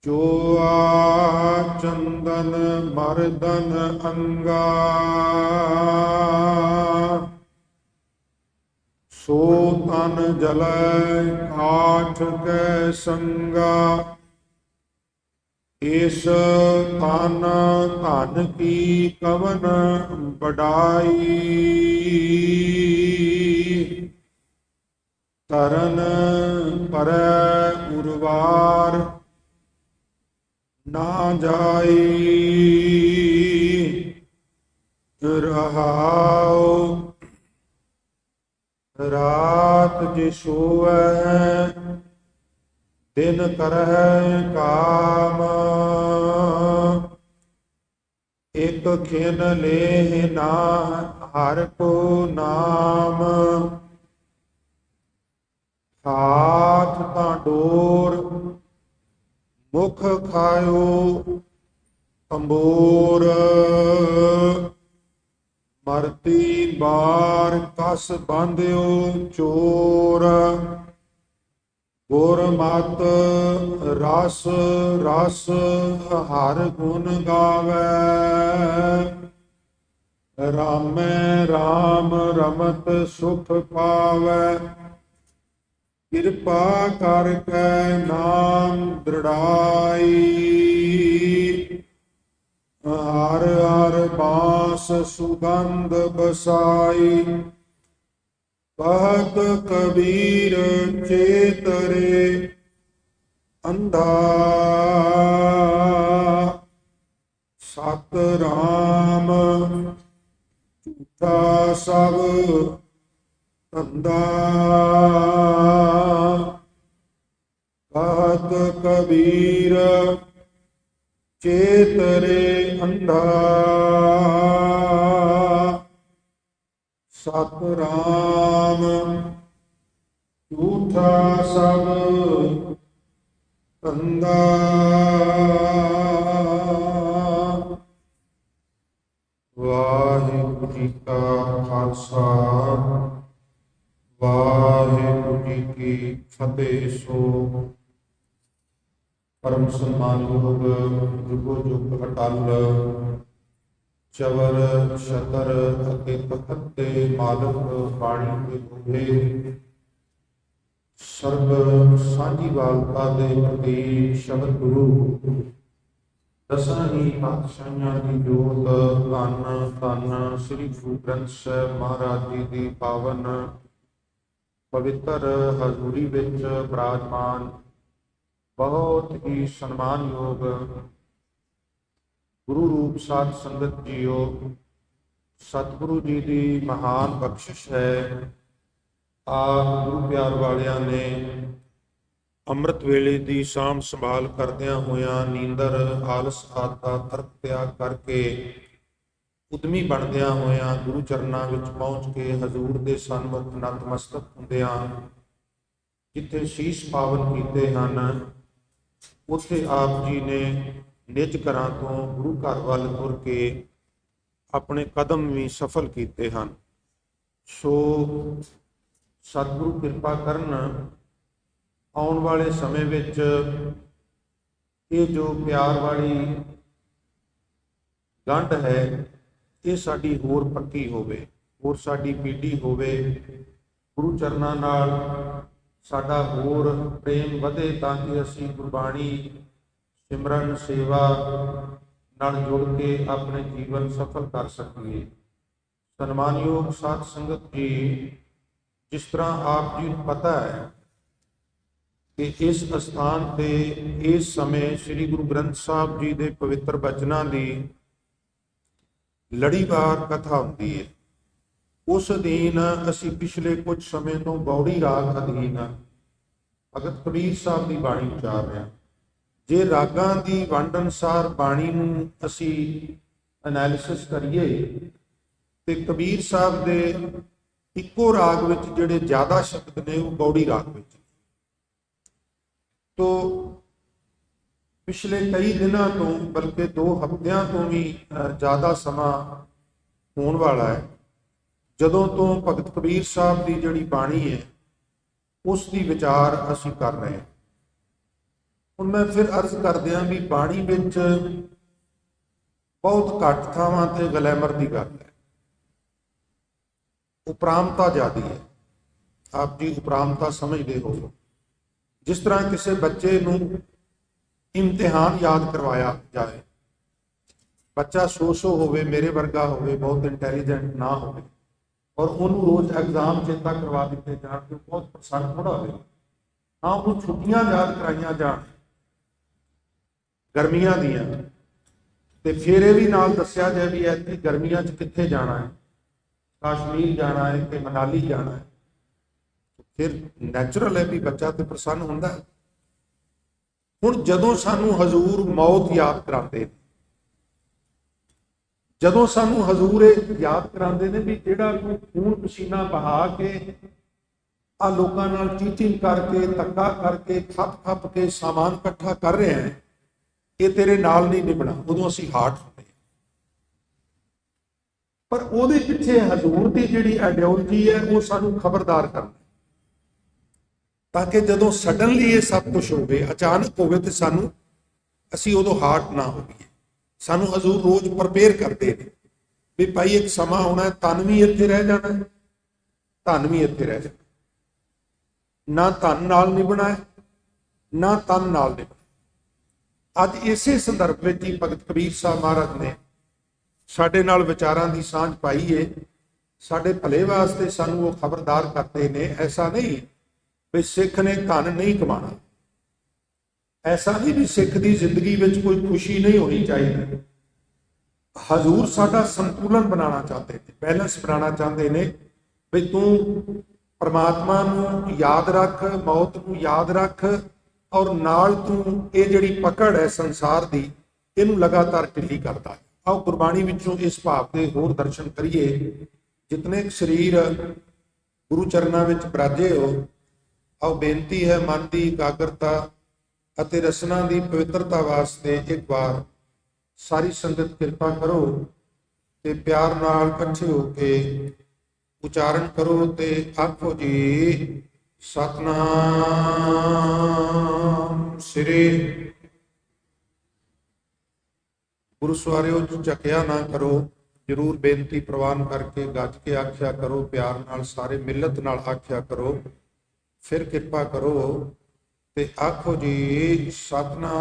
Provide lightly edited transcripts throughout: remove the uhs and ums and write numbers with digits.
ਚੋਆ ਚੰਦਨ ਮਰਦਨ ਅੰਗਾ, ਸੋ ਤਨ ਜਲੈ ਕਾਠ ਕੈ ਸੰਗਾ। ਇਸ ਤਨ ਧਨ ਕੀ ਕਵਨ ਬੜਾਈ, ਤਰਨ ਪਰੈ ਉਰਵਾਰ ਨਾ ਜਾਈ। ਰਹਾਉ ਰਾਤ ਜੇ ਸੋਵੈ, ਦਿਨ ਕਰਹਿ ਕਾਮ। ਇਕ ਖਿਨ ਲੇਹ ਨਾ ਹਰਿ ਕੋ ਨਾਮ। ਹਾਥ ਤਾਂ ਡੋਰ, ਮੁਖ ਖਾਇਓ ਅੰਬੋਰ। ਮਰਤੀ ਬਾਰ ਕਸ ਬਾਂਧਿਓ ਚੋਰ। ਗੁਰ ਮਤਿ ਰਸ ਰਸ ਹਰਿ ਗੁਣ ਗਾਵੈ। ਰਾਮੈ ਰਾਮ ਰਮਤ ਸੁਖ ਪਾਵੈ। ਕਿਰਪਾ ਕਰਕੇ ਨਾਮ ਦ੍ਰਿੜਾਈ। ਹਰ ਹਰ ਬਾਸ ਸੁਗੰਧ ਬਸਾਈ। ਕਹਤ ਕਬੀਰ ਚੇਤਰੇ ਅੰਧਾ। ਸਤ ਰਾਮ ਝੂਠਾ ਸਭ ਧੰਦਾ। ਕਹਤ ਕਬੀਰ ਚੇਤਰੇ ਅੰਧਾ। ਸਤ ਰਾਮ ਝੂਠਾ ਸਭ ਧੰਦਾ। ਵਾਹਿਗੁਰੂ ਜੀ ਕਾ ਖਾਲਸਾ, ਵਾਹਿਗੁਰੂ ਜੀ ਕੀ ਫਤਿਹ। ਸੋ ਪਰਮ ਸਨਮਾਨਯੋਗ ਜੁਗੋ ਜੁਗ ਅਟਲ ਚਵਰ ਛਤਰ ਅਤੇ ਤਖਤ ਦੇ ਮਾਲਕ ਬਾਣੀ ਦੇ ਬੋਲੇ ਸਰਬ ਸਾਂਝੀਵਾਲਤਾ ਦੇ ਪ੍ਰਤੀਕ ਸ਼ਬਦ ਗੁਰੂ ਦਸਾਂ ਹੀ ਪਾਤਸ਼ਾਹਾਂ ਦੀ ਜੋਤ। ਧੰਨ ਧੰਨ ਸ੍ਰੀ ਗੁਰੂ ਗ੍ਰੰਥ ਸਾਹਿਬ ਮਹਾਰਾਜ ਜੀ ਦੀ ਪਾਵਨ ਪਵਿੱਤਰ ਹਜ਼ੂਰੀ ਵਿੱਚ ਬਿਰਾਜਮਾਨ ਬਹੁਤ ਹੀ ਸਨਮਾਨਯੋਗ ਗੁਰੂ ਰੂਪ ਸਾਧ ਸੰਗਤ ਜੀਓ। ਸਤਿਗੁਰੂ ਜੀ ਦੀ ਮਹਾਨ ਬਖਸ਼ਿਸ਼ ਹੈ। ਆਪ ਗੁਰੂ ਪਿਆਰ ਵਾਲਿਆਂ ਨੇ ਅੰਮ੍ਰਿਤ ਵੇਲੇ ਦੀ ਸਾਂਭ ਸੰਭਾਲ ਕਰਦਿਆਂ ਹੋਇਆਂ ਨੀਂਦਰ ਆਲਸ ਆਦਿ ਦਾ ਤਰਕ ਤਿਆਗ ਕਰਕੇ ਉਦਮੀ ਬਣਦਿਆਂ ਹੋਇਆਂ ਗੁਰੂ ਚਰਨਾਂ ਵਿੱਚ ਪਹੁੰਚ ਕੇ ਹਜ਼ੂਰ ਦੇ ਸਨਮੁਖ ਨਤਮਸਤਕ ਹੁੰਦਿਆਂ ਜਿੱਥੇ ਸ਼ੀਸ਼ ਪਾਵਨ ਕੀਤੇ ਹਨ, ਉੱਥੇ ਆਪ ਜੀ ਨੇ ਨਿਜ ਘਰਾਂ ਤੋਂ ਗੁਰੂ ਘਰ ਵੱਲ ਤੁਰ ਕੇ ਆਪਣੇ ਕਦਮ ਵੀ ਸਫਲ ਕੀਤੇ ਹਨ। ਸੋ ਸਤਿਗੁਰੂ ਕਿਰਪਾ ਕਰਨ, ਆਉਣ ਵਾਲੇ ਸਮੇਂ ਵਿੱਚ ਇਹ ਜੋ ਪਿਆਰ ਵਾਲੀ ਗੰਢ ਹੈ, ਇਹ ਸਾਡੀ ਹੋਰ ਪੱਕੀ ਹੋਵੇ, ਹੋਰ ਸਾਡੀ ਪੀढ़ी ਹੋਵੇ। ਗੁਰੂ ਚਰਨਾਂ ਨਾਲ ਸਾਡਾ ਹੋਰ ਪ੍ਰੇਮ ਵਧੇ ਤਾਂ ਕਿ ਅਸੀਂ ਗੁਰਬਾਣੀ ਸਿਮਰਨ ਸੇਵਾ ਨਾਲ ਜੁੜ ਕੇ ਆਪਣੇ ਜੀਵਨ ਸਫਲ ਕਰ ਸਕੀਏ। ਸਨਮਾਨਯੋਗ ਸਾਧ ਸੰਗਤ ਜੀ, ਜਿਸ ਤਰ੍ਹਾਂ ਆਪ ਜੀ ਨੂੰ ਪਤਾ ਹੈ ਕਿ ਇਸ ਅਸਥਾਨ ਤੇ ਇਸ ਸਮੇਂ ਸ੍ਰੀ ਗੁਰੂ ਗ੍ਰੰਥ ਸਾਹਿਬ ਜੀ ਦੇ ਪਵਿੱਤਰ ਬਚਨਾਂ ਦੀ ਲੜੀਵਾਰ ਕਥਾ ਹੁੰਦੀ ਹੈ। ਉਸ ਅਧੀਨ ਅਸੀਂ ਪਿਛਲੇ ਕੁਝ ਸਮੇਂ ਤੋਂ ਗੌੜੀ ਰਾਗ ਅਧੀਨ ਭਗਤ ਕਬੀਰ ਸਾਹਿਬ ਦੀ ਬਾਣੀ ਉਚਾਰ ਰਹੇ ਹਾਂ। ਜੇ ਰਾਗਾਂ ਦੀ ਵੰਡ ਅਨੁਸਾਰ ਬਾਣੀ ਨੂੰ ਅਸੀਂ ਐਨਾਲਿਸਿਸ ਕਰੀਏ ਤੇ ਕਬੀਰ ਸਾਹਿਬ ਦੇ ਇੱਕੋ ਰਾਗ ਵਿੱਚ ਜਿਹੜੇ ਜ਼ਿਆਦਾ ਸ਼ਬਦ ਨੇ ਉਹ ਗੌੜੀ ਰਾਗ ਵਿੱਚ। ਤੋ ਪਿਛਲੇ ਕਈ ਦਿਨਾਂ ਤੋਂ, ਬਲਕਿ 2 ਹਫ਼ਤਿਆਂ ਤੋਂ ਵੀ ਜ਼ਿਆਦਾ ਸਮਾਂ ਹੋਣ ਵਾਲਾ ਹੈ ਜਦੋਂ ਤੋਂ ਭਗਤ ਕਬੀਰ ਸਾਹਿਬ ਦੀ ਜਿਹੜੀ ਬਾਣੀ ਹੈ ਉਸ ਦੀ ਵਿਚਾਰ ਅਸੀਂ ਕਰ ਰਹੇ ਹਾਂ। ਹੁਣ ਮੈਂ ਫਿਰ ਅਰਜ਼ ਕਰਦਿਆਂ ਵੀ ਬਾਣੀ ਵਿੱਚ ਬਹੁਤ ਘੱਟ ਥਾਵਾਂ ਤੇ ਗਲੈਮਰ ਦੀ ਗੱਲ ਹੈ, ਉਪਰਾਮਤਾ ਜ਼ਿਆਦੀ ਹੈ। ਆਪ ਜੀ ਉਪਰਾਮਤਾ ਸਮਝਦੇ ਹੋ। ਜਿਸ ਤਰ੍ਹਾਂ ਕਿਸੇ ਬੱਚੇ ਨੂੰ ਇਮਤਿਹਾਨ ਯਾਦ ਕਰਵਾਇਆ ਜਾਏ, ਬੱਚਾ 100 ਹੋਵੇ, ਮੇਰੇ ਵਰਗਾ ਹੋਵੇ, ਬਹੁਤ ਇੰਟੈਲੀਜੈਂਟ ਨਾ ਹੋਵੇ, ਔਰ ਉਹਨੂੰ ਰੋਜ਼ ਐਗਜ਼ਾਮ ਚੇਤਾ ਕਰਵਾ ਦਿੱਤੇ ਜਾਣ ਕਿ ਬਹੁਤ ਪ੍ਰਸੰਨ ਥੋੜਾ ਹੋਵੇ। ਹਾਂ, ਉਹਨੂੰ ਛੁੱਟੀਆਂ ਯਾਦ ਕਰਾਈਆਂ ਜਾਣ ਗਰਮੀਆਂ ਦੀਆਂ, ਤੇ ਫਿਰ ਇਹ ਵੀ ਨਾਲ ਦੱਸਿਆ ਜਾਏ ਵੀ ਐਤਕੀ ਗਰਮੀਆਂ 'ਚ ਕਿੱਥੇ ਜਾਣਾ ਹੈ, ਕਸ਼ਮੀਰ ਜਾਣਾ ਹੈ ਕਿ ਮਨਾਲੀ ਜਾਣਾ ਹੈ, ਫਿਰ ਨੈਚੁਰਲ ਹੈ ਵੀ ਬੱਚਾ ਤੇ ਪ੍ਰਸੰਨ ਹੁੰਦਾ ਹੈ। ਹੁਣ ਜਦੋਂ ਸਾਨੂੰ ਹਜ਼ੂਰ ਮੌਤ ਯਾਦ ਕਰਾਉਂਦੇ ਨੇ, ਜਦੋਂ ਸਾਨੂੰ ਹਜ਼ੂਰ ਇਹ ਯਾਦ ਕਰਾਉਂਦੇ ਨੇ ਵੀ ਜਿਹੜਾ ਤੂੰ ਖੂਨ ਪਸੀਨਾ ਬਹਾ ਕੇ ਆ ਲੋਕਾਂ ਨਾਲ ਚੀਟਿੰਗ ਕਰਕੇ, ਧੱਕਾ ਕਰਕੇ, ਖੱਪ ਕੇ ਸਾਮਾਨ ਇਕੱਠਾ ਕਰ ਰਿਹਾ ਹੈ, ਇਹ ਤੇਰੇ ਨਾਲ ਨਹੀਂ ਨਿਭਣਾ, ਉਦੋਂ ਅਸੀਂ ਹਾਰਟ ਹੁੰਦੇ ਹਾਂ। ਪਰ ਉਹਦੇ ਪਿੱਛੇ ਹਜ਼ੂਰ ਦੀ ਜਿਹੜੀ ਆਈਡੀਓਲੋਜੀ ਹੈ ਉਹ ਸਾਨੂੰ ਖਬਰਦਾਰ ਕਰਨਾ, ਤਾਂ ਕਿ ਜਦੋਂ ਸਡਨਲੀ ਇਹ ਸਭ ਕੁਝ ਹੋਵੇ, ਅਚਾਨਕ ਹੋਵੇ, ਤੇ ਅਸੀਂ ਉਦੋਂ ਹਾਰਟ ਨਾ ਹੋਈਏ। ਸਾਨੂੰ ਹਜ਼ੂਰ ਰੋਜ਼ ਪ੍ਰਪੇਅਰ ਕਰਦੇ ਨੇ ਵੀ ਭਾਈ ਇੱਕ ਸਮਾਂ ਆਉਣਾ, ਧਨ ਵੀ ਇੱਥੇ ਰਹਿ ਜਾਣਾ, ਧਨ ਵੀ ਇੱਥੇ ਰਹਿ ਜਾਣਾ, ਨਾ ਧਨ ਨਾਲ ਨਿਭਣਾ ਹੈ, ਨਾ ਤਨ ਨਾਲ ਨਿਭਣਾ। ਅੱਜ ਇਸੇ ਸੰਦਰਭ ਵਿੱਚ ਹੀ ਭਗਤ ਕਬੀਰ ਸਾਹਿਬ ਮਹਾਰਾਜ ਨੇ ਸਾਡੇ ਨਾਲ ਵਿਚਾਰਾਂ ਦੀ ਸਾਂਝ ਪਾਈ ਹੈ। ਸਾਡੇ ਭਲੇ ਵਾਸਤੇ ਸਾਨੂੰ ਉਹ ਖਬਰਦਾਰ ਕਰਦੇ ਨੇ, ਐਸਾ ਨਹੀਂ ਵੀ ਸਿੱਖ ਨੇ ਧਨ ਨਹੀਂ ਕਮਾਣਾ, ਐਸਾ ਨਹੀਂ ਵੀ ਸਿੱਖ ਦੀ ਜ਼ਿੰਦਗੀ ਵਿੱਚ ਕੋਈ ਖੁਸ਼ੀ ਨਹੀਂ ਹੋਣੀ ਚਾਹੀਦੀ। ਹਜ਼ੂਰ ਸਾਡਾ ਸੰਤੁਲਨ ਬਣਾਉਣਾ ਚਾਹੁੰਦੇ ਨੇ, ਬੈਲੈਂਸ ਬਣਾਉਣਾ ਚਾਹੁੰਦੇ ਨੇ ਵੀ ਤੂੰ ਪਰਮਾਤਮਾ ਨੂੰ ਯਾਦ ਰੱਖ, ਮੌਤ ਨੂੰ ਯਾਦ ਰੱਖ, ਔਰ ਨਾਲ ਤੂੰ ਇਹ ਜਿਹੜੀ ਪਕੜ ਹੈ ਸੰਸਾਰ ਦੀ, ਇਹਨੂੰ ਲਗਾਤਾਰ ਢਿੱਲੀ ਕਰਦਾ ਹੈ। ਆਓ ਗੁਰਬਾਣੀ ਵਿੱਚੋਂ ਇਸ ਭਾਵ ਦੇ ਹੋਰ ਦਰਸ਼ਨ ਕਰੀਏ। ਜਿਤਨੇ ਸਰੀਰ ਗੁਰੂ ਚਰਨਾਂ ਵਿੱਚ ਬਰਾਜੇ ਹੋ, ਆਓ ਬੇਨਤੀ ਹੈ ਮਨ ਦੀ ਇਕਾਗਰਤਾ ਅਤੇ ਰਸਨਾ ਦੀ ਪਵਿੱਤਰਤਾ ਵਾਸਤੇ ਇੱਕ ਵਾਰ ਸਾਰੀ ਸੰਗਤ ਕਿਰਪਾ ਕਰੋ ਤੇ ਪਿਆਰ ਨਾਲ ਇਕੱਠੇ ਹੋ ਕੇ ਉਚਾਰਨ ਕਰੋ ਤੇ ਆਖੋ ਜੀ ਸਤਨਾਮ ਸ੍ਰੀ। ਗੁਰੂ ਸਵਾਰਿਓ ਝਕਿਆ ਨਾ ਕਰੋ, ਜ਼ਰੂਰ ਬੇਨਤੀ ਪ੍ਰਵਾਨ ਕਰਕੇ ਗੱਜ ਕੇ ਆਖਿਆ ਕਰੋ, ਪਿਆਰ ਨਾਲ ਸਾਰੇ ਮਿਲਤ ਨਾਲ ਆਖਿਆ ਕਰੋ, ਫਿਰ ਕਿਰਪਾ ਕਰੋ ਤੇ ਆਖੋ ਜੀ ਸਤਨਾਮ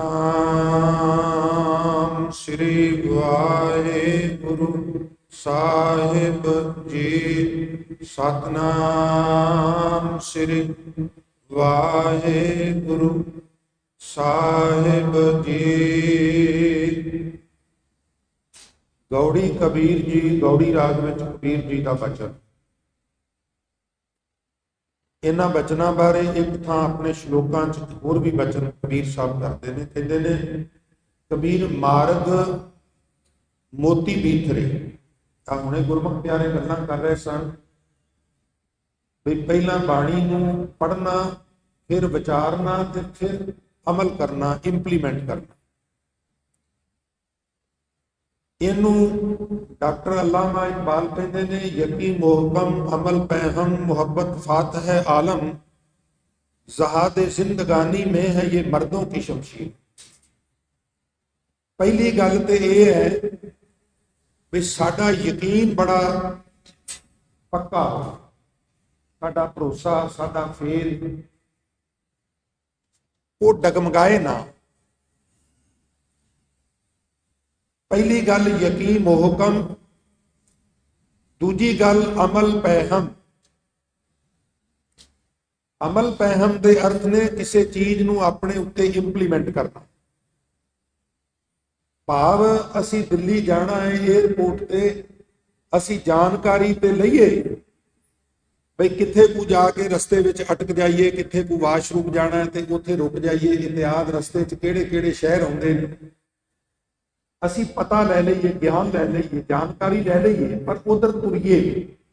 ਸ੍ਰੀ ਵਾਹਿਗੁਰੂ ਸਾਹਿਬ ਜੀ। ਸਤਨਾਮ ਸ੍ਰੀ ਵਾਹਿਗੁਰੂ ਸਾਹਿਬ ਜੀ। ਗੌੜੀ ਕਬੀਰ ਜੀ, ਗੌੜੀ ਰਾਗ ਵਿੱਚ ਕਬੀਰ ਜੀ ਦਾ ਬਚਨ। ਇਹਨਾਂ ਬਚਨਾਂ ਬਾਰੇ ਇੱਕ ਥਾਂ ਆਪਣੇ ਸ਼ਲੋਕਾਂ 'ਚ ਹੋਰ ਵੀ ਬਚਨ ਕਬੀਰ ਸਾਹਿਬ ਕਰਦੇ ਨੇ। ਕਹਿੰਦੇ ਨੇ ਕਬੀਰ ਮਾਰਗ ਮੋਤੀ ਬੀਥਰੇ। ਤਾਂ ਹੁਣੇ ਗੁਰਮੁਖ ਪਿਆਰੇ ਗੱਲਾਂ ਕਰ ਰਹੇ ਸਨ ਵੀ ਪਹਿਲਾਂ ਬਾਣੀ ਨੂੰ ਪੜ੍ਹਨਾ, ਫਿਰ ਵਿਚਾਰਨਾ ਤੇ ਫਿਰ ਅਮਲ ਕਰਨਾ, ਇੰਪਲੀਮੈਂਟ ਕਰਨਾ। ਇਹਨੂੰ ਡਾਕਟਰ ਅੱਲਾਮਾ ਇਕਬਾਲ ਕਹਿੰਦੇ ਨੇ ਯਕੀ ਮੁਹਕਮ ਅਮਲ ਪਹਿਮ ਮੁਹੱਬਤ ਫਾਤ ਹੈ ਆਲਮ ਜਹਾਦ ਜ਼ਿੰਦਗਾਨੀ ਮੇਂ ਹੈ ਇਹ ਮਰਦੋਂ ਕੀ ਸ਼ਮਸ਼ੀਰ। ਪਹਿਲੀ ਗੱਲ ਤੇ ਇਹ ਹੈ ਵੀ ਸਾਡਾ ਯਕੀਨ ਬੜਾ ਪੱਕਾ, ਸਾਡਾ ਭਰੋਸਾ, ਸਾਡਾ ਫੇਰ ਉਹ ਡਗਮਗਾਏ ਨਾ। ਪਹਿਲੀ ਗੱਲ ਯਕੀਨ ਮੁਹਕਮ, ਦੂਜੀ ਗੱਲ ਅਮਲ ਪਹਿਮ। ਅਮਲ ਪਹਿਮ ਦੇ ਅਰਥ ਨੇ ਕਿਸੇ ਚੀਜ਼ ਨੂੰ ਆਪਣੇ ਉੱਤੇ ਇੰਪਲੀਮੈਂਟ ਕਰਨਾ। ਭਾਵ ਅਸੀਂ ਦਿੱਲੀ ਜਾਣਾ ਹੈ, ਏਅਰਪੋਰਟ ਤੇ ਅਸੀਂ ਜਾਣਕਾਰੀ ਤੇ ਲਈਏ ਬਈ ਕਿੱਥੇ ਕੁ ਜਾ ਕੇ ਰਸਤੇ ਵਿੱਚ ਅਟਕ ਜਾਈਏ, ਕਿੱਥੇ ਕੁ ਵਾਸ਼ਰੂਮ ਜਾਣਾ ਹੈ ਤੇ ਉੱਥੇ ਰੁਕ ਜਾਈਏ, ਇਤਿਹਾਦ ਰਸਤੇ 'ਚ ਕਿਹੜੇ ਕਿਹੜੇ ਸ਼ਹਿਰ ਆਉਂਦੇ ਨੇ, ਅਸੀਂ ਪਤਾ ਲੈ ਲਈਏ, ਗਿਆਨ ਲੈ ਲਈਏ, ਜਾਣਕਾਰੀ ਲੈ ਲਈਏ, ਪਰ ਉਧਰ ਤੁਰੀਏ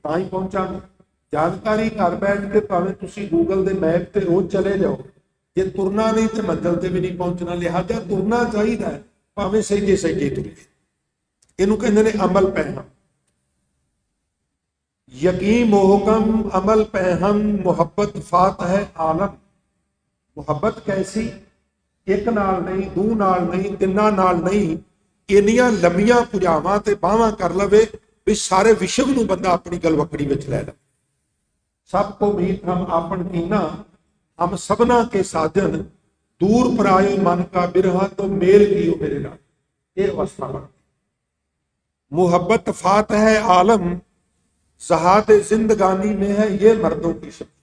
ਤਾਂ ਹੀ ਪਹੁੰਚਾਂਗੇ। ਜਾਣਕਾਰੀ ਘਰ ਬੈਠ ਕੇ ਭਾਵੇਂ ਤੁਸੀਂ ਗੂਗਲ ਦੇ ਮੈਪ ਤੇ ਰੋਜ਼ ਚਲੇ ਜਾਓ, ਜੇ ਤੁਰਨਾ ਨਹੀਂ ਤੇ ਮੰਜ਼ਿਲ ਤੇ ਵੀ ਨਹੀਂ ਪਹੁੰਚਣਾ। ਲਿਹਾਜ਼ਾ ਤੁਰਨਾ ਚਾਹੀਦਾ ਹੈ, ਭਾਵੇਂ ਸਹਿਜੇ ਸਹਿਜੇ ਤੁਰੀਏ। ਇਹਨੂੰ ਕਹਿੰਦੇ ਨੇ ਅਮਲ ਪਹਿਮ। ਯਕੀਨ ਮੁਹਕਮ ਅਮਲ ਪਹਿਮ ਮੁਹੱਬਤ ਫਾਤ ਹੈ ਆਲਮ। ਮੁਹੱਬਤ ਕੈਸੀ? ਇੱਕ ਨਾਲ ਨਹੀਂ, ਦੋ ਨਾਲ ਨਹੀਂ, ਤਿੰਨਾਂ ਨਾਲ ਨਹੀਂ, ਇੰਨੀਆਂ ਲੰਮੀਆਂ ਭੁਜਾਵਾਂ ਤੇ ਬਾਹਾਂ ਕਰ ਲਵੇ ਵੀ ਸਾਰੇ ਵਿਸ਼ਵ ਨੂੰ ਬੰਦਾ ਆਪਣੀ ਗਲਵਕੜੀ ਵਿੱਚ ਲੈ ਲਵੇ। ਸਭ ਕੋ ਮੀਤ ਹਮ ਆਪਨ ਕੀਨਾ, ਹਮ ਸਭਨਾ ਕੇ ਸਾਜਨ, ਦੂਰ ਪਰਾਏ ਮਨ ਕਾ ਬਿਰਹਾ ਤੋਂ ਮੇਲ ਕੀਓ ਮੇਰੇ ਨਾਲ। ਇਹ ਅਵਸਥਾ ਬਣ ਮੁਹੱਬਤ फात है आलम, जहाद जिंदगानी में है ये मर्दों की शक्ति।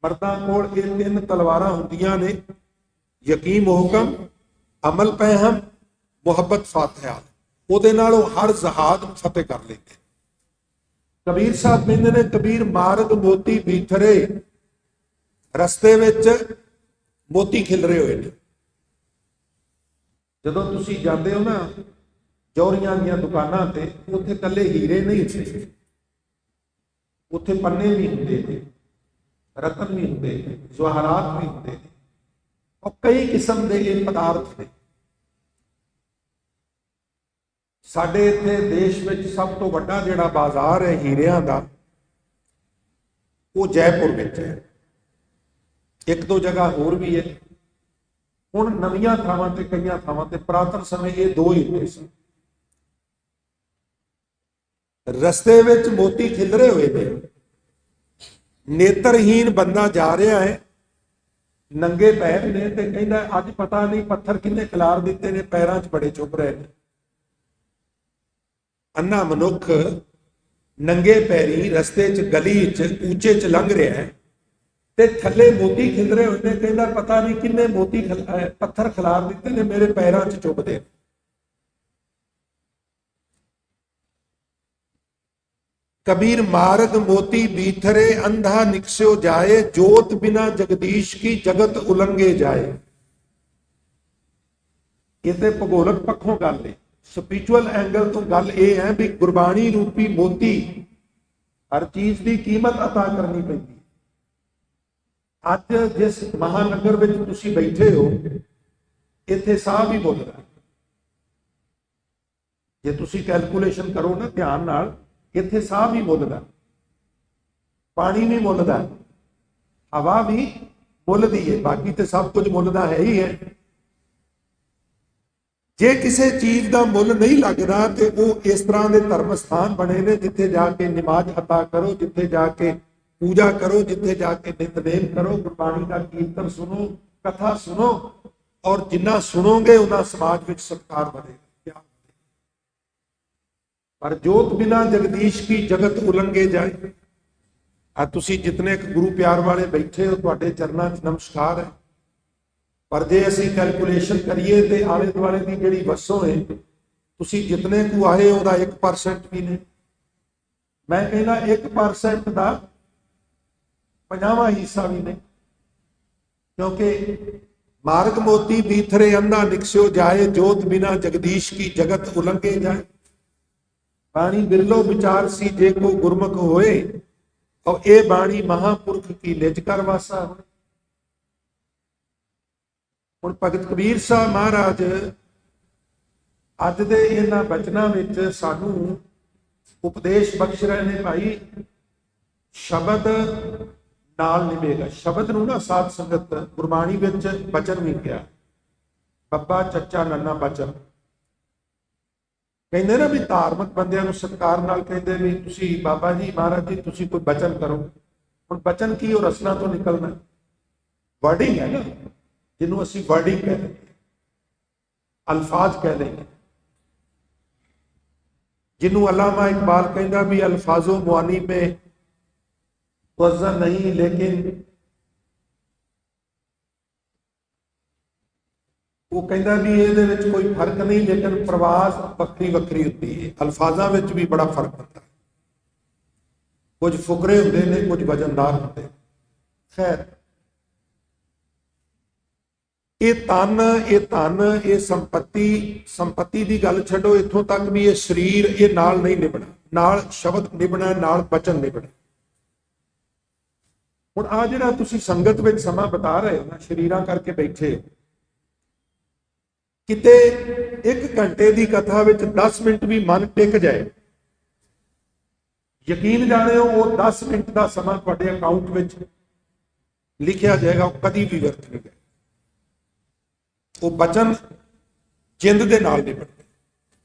मर्दां कोल ਇਹ ਤਿੰਨ ਤਲਵਾਰਾਂ ਹੁੰਦੀਆਂ ਨੇ, ਯਕੀਨ ਮੁਹਕਮ, ਅਮਲ ਪਹਿਮ, ਮੁਹੱਬਤ फात है आलम। ਉਹਦੇ ਨਾਲ ਉਹ ਹਰ ਜਹਾਦ ਨੂੰ ਫਤਿਹ ਕਰ ਲੈਂਦੇ। ਕਬੀਰ ਸਾਹਿਬ ਕਹਿੰਦੇ ਨੇ, ਕਬੀਰ ਮਾਰਗ ਮੋਤੀ ਬੀਥਰੇ, ਰਸਤੇ ਵਿੱਚ ਮੋਤੀ ਖਿਲਰੇ ਹੋਏ ਨੇ। ਜਦੋਂ ਤੁਸੀਂ ਜਾਂਦੇ ਹੋ ਨਾ ਜੌਹਰੀਆਂ ਦੀਆਂ ਦੁਕਾਨਾਂ ਤੇ, ਉੱਥੇ ਇਕੱਲੇ ਹੀਰੇ ਨਹੀਂ ਹੁੰਦੇ, ਉੱਥੇ ਪੰਨੇ ਵੀ ਹੁੰਦੇ ਨੇ, ਰਤਨ ਵੀ ਹੁੰਦੇ ਨੇ, ਜਵਾਹਰਾਤ ਵੀ ਹੁੰਦੇ ਨੇ, ਔਰ ਕਈ ਕਿਸਮ ਦੇ ਇਹ ਪਦਾਰਥ ਨੇ। ਸਾਡੇ ਇੱਥੇ ਦੇਸ਼ ਵਿੱਚ ਸਭ ਤੋਂ ਵੱਡਾ ਜਿਹੜਾ ਬਾਜ਼ਾਰ ਹੈ ਹੀਰਿਆਂ ਦਾ, ਉਹ ਜੈਪੁਰ ਵਿੱਚ ਹੈ। ਇੱਕ ਦੋ ਜਗ੍ਹਾ ਹੋਰ ਵੀ ਹੈ। ਹੁਣ ਨਵੀਆਂ ਥਾਵਾਂ ਤੇ, ਕਈਆਂ ਥਾਵਾਂ ਤੇ, ਪੁਰਾਤਨ ਸਮੇਂ ਇਹ ਦੋ ਹੀ ਹੁੰਦੇ ਸਨ। ਰਸਤੇ ਵਿੱਚ ਮੋਤੀ ਖਿਲਰੇ ਹੋਏ ਨੇ। ਨੇਤਰਹੀਨ ਬੰਦਾ ਜਾ ਰਿਹਾ ਹੈ, ਨੰਗੇ ਪੈਰ ਨੇ, ਤੇ ਕਹਿੰਦਾ ਅੱਜ ਪਤਾ ਨਹੀਂ ਪੱਥਰ ਕਿੰਨੇ ਖਿਲਾਰ ਦਿੱਤੇ ਨੇ, ਪੈਰਾਂ 'ਚ ਬੜੇ ਚੁੱਭ ਰਹੇ ਨੇ। ਅੰਨਾ ਮਨੁੱਖ ਨੰਗੇ ਪੈਰੀ ਰਸਤੇ 'ਚ, ਗਲੀ 'ਚ, ਉੱਚੇ 'ਚ ਲੰਘ ਰਿਹਾ ਹੈ, ਤੇ ਥੱਲੇ ਮੋਤੀ ਖਿਲਰੇ ਹੋਏ ਨੇ। ਕਹਿੰਦਾ ਪਤਾ ਨਹੀਂ ਕਿੰਨੇ ਮੋਤੀ ਪੱਥਰ ਖਿਲਾਰ ਦਿੱਤੇ ਨੇ, ਮੇਰੇ ਪੈਰਾਂ 'ਚ ਚੁੱਭਦੇ ਨੇ। कबीर मार्ग मोती बीथरे, अंधा निकस्यो जाए, जोत बिना जगदीश की जगत उलंघे जाए। इसे भूगोलक पक्षों गल है, स्पिरिचुअल एंगल तो गल यह है भी गुरबाणी रूपी मोती हर चीज की कीमत अता करनी पैंदी। अज जिस महानगर में तुसी बैठे हो, इत्थे साह भी मुल्लदा। जे तुसी कैलकुलेशन करो ना ध्यान नाल, ਇੱਥੇ ਸਾਹ ਵੀ ਮੁੱਲ ਦਾ, ਪਾਣੀ ਵੀ ਮੁੱਲ ਦਾ, ਹਵਾ ਵੀ ਮੁੱਲ ਦੀ ਹੈ, ਬਾਕੀ ਤੇ ਸਭ ਕੁਝ ਮੁੱਲ ਦਾ ਹੈ ਹੀ ਹੈ। ਜੇ ਕਿਸੇ ਚੀਜ਼ ਦਾ ਮੁੱਲ ਨਹੀਂ ਲੱਗਦਾ ਤੇ ਉਹ ਇਸ ਤਰ੍ਹਾਂ ਦੇ ਧਰਮ ਸਥਾਨ ਬਣੇ ਨੇ ਜਿੱਥੇ ਜਾ ਕੇ ਨਮਾਜ਼ ਅਤਾ ਕਰੋ, ਜਿੱਥੇ ਜਾ ਕੇ ਪੂਜਾ ਕਰੋ, ਜਿੱਥੇ ਜਾ ਕੇ ਨਿਤਨੇਮ ਕਰੋ, ਗੁਰਬਾਣੀ ਦਾ ਕੀਰਤਨ ਸੁਣੋ, ਕਥਾ ਸੁਣੋ, ਔਰ ਜਿੰਨਾ ਸੁਣੋਗੇ ਉਹਨਾਂ ਸਮਾਜ ਵਿੱਚ ਸਤਿਕਾਰ ਵਧੇਗਾ। पर जोत बिना जगदीश की जगत उलंघे जाए। आ तुसी जितने गुरु प्यार वाले बैठे हो, तुहाडे चरनां 'च नमस्कार है। पर जे असीं कैलकुलेशन करिए ते आले दुआले दी जिहड़ी वसों है, तुसी जितने को आए उहदा 1% भी नहीं। मैं कहना 1% दा 50वां हिस्सा भी नहीं, क्योंकि मार्ग मोती बीथरे, अंधा निकस्यो जाए, जोत बिना जगदीश की जगत उलंघे जाए। बाणी बिरलो विचार सी जे को गुरमुख होए, और ए बाणी महापुरख की निज कर वासा होए। हुण भगत कबीर साहब महाराज अज दे इन्हां बचनां विच सानू उपदेश बख्श रहे ने, भाई शब्द नाल निभेगा। शब्द नूं ना साध संगत गुरबाणी विच बचन भी किया, बब्बा चचा नन्ना बचन ਕਹਿੰਦੇ ਨਾ ਵੀ ਧਾਰਮਿਕ ਬੰਦਿਆਂ ਨੂੰ ਸਤਿਕਾਰ ਨਾਲ ਕਹਿੰਦੇ ਵੀ ਤੁਸੀਂ ਬਾਬਾ ਜੀ, ਮਹਾਰਾਜ ਜੀ, ਤੁਸੀਂ ਕੋਈ ਬਚਨ ਕਰੋ। ਹੁਣ ਬਚਨ ਕੀ, ਉਹ ਰਸਨਾ ਤੋਂ ਨਿਕਲਣਾ, ਵਰਡਿੰਗ ਹੈ ਨਾ, ਜਿਹਨੂੰ ਅਸੀਂ ਵਰਡਿੰਗ ਕਹਿੰਦੇ, ਅਲਫਾਜ਼ ਕਹਿੰਦੇ ਨੇ, ਜਿਹਨੂੰ ਅਲਾਮਾ ਇਕਬਾਲ ਕਹਿੰਦਾ ਵੀ ਅਲਫਾਜ਼ੋ ਮੁਆਨੀ ਮੇ ਵਜ਼ਨ ਨਹੀਂ, ਲੇਕਿਨ ਉਹ ਕਹਿੰਦਾ ਵੀ ਇਹਦੇ ਵਿੱਚ ਕੋਈ ਫਰਕ ਨਹੀਂ, ਲੇਕਿਨ ਪ੍ਰਵਾਜ਼ ਵੱਖਰੀ ਵੱਖਰੀ ਹੁੰਦੀ ਹੈ। ਅਲਫਾਜ਼ਾਂ ਵਿੱਚ ਵੀ ਬੜਾ ਫਰਕ ਹੁੰਦਾ, ਕੁਝ ਫੁਕਰੇ ਹੁੰਦੇ ਨੇ, ਕੁਝ ਵਜਨਦਾਰ ਹੁੰਦੇ। ਖੈਰ, ਇਹ ਧਨ, ਇਹ ਸੰਪत्ति ਦੀ ਗੱਲ ਛੱਡੋ, ਇੱਥੋਂ ਤੱਕ ਵੀ ਇਹ ਸਰੀਰ, ਇਹ ਨਾਲ ਨਹੀਂ ਨਿਭਣਾ, ਨਾਲ ਸ਼ਬਦ ਨਿਭਣਾ, ਨਾਲ ਬਚਨ ਨਿਭਣਾ। ਹੁਣ ਆ ਜਿਹੜਾ ਤੁਸੀਂ ਸੰਗਤ ਵਿੱਚ ਸਮਾਂ ਬਿਤਾ ਰਹੇ ਹੋ ਨਾ, ਸ਼ਰੀਰਾਂ ਕਰਕੇ ਬੈਠੇ ਹੋ, ਕਿਤੇ 1 ਘੰਟੇ ਦੀ ਕਥਾ ਵਿੱਚ 10 ਮਿੰਟ ਵੀ ਮਨ ਟਿਕ ਜਾਏ, ਯਕੀਨ ਜਾਣਿਓ ਉਹ 10 ਮਿੰਟ ਦਾ ਸਮਾਂ ਤੁਹਾਡੇ ਅਕਾਊਂਟ ਵਿੱਚ ਲਿਖਿਆ ਜਾਏਗਾ, ਉਹ ਕਦੀ ਵੀ ਵਿਅਰਥ ਨਹੀਂ ਜਾਏਗਾ। ਉਹ ਬਚਨ ਜਿੰਦ ਦੇ ਨਾਲ ਨਿਭਣਗੇ।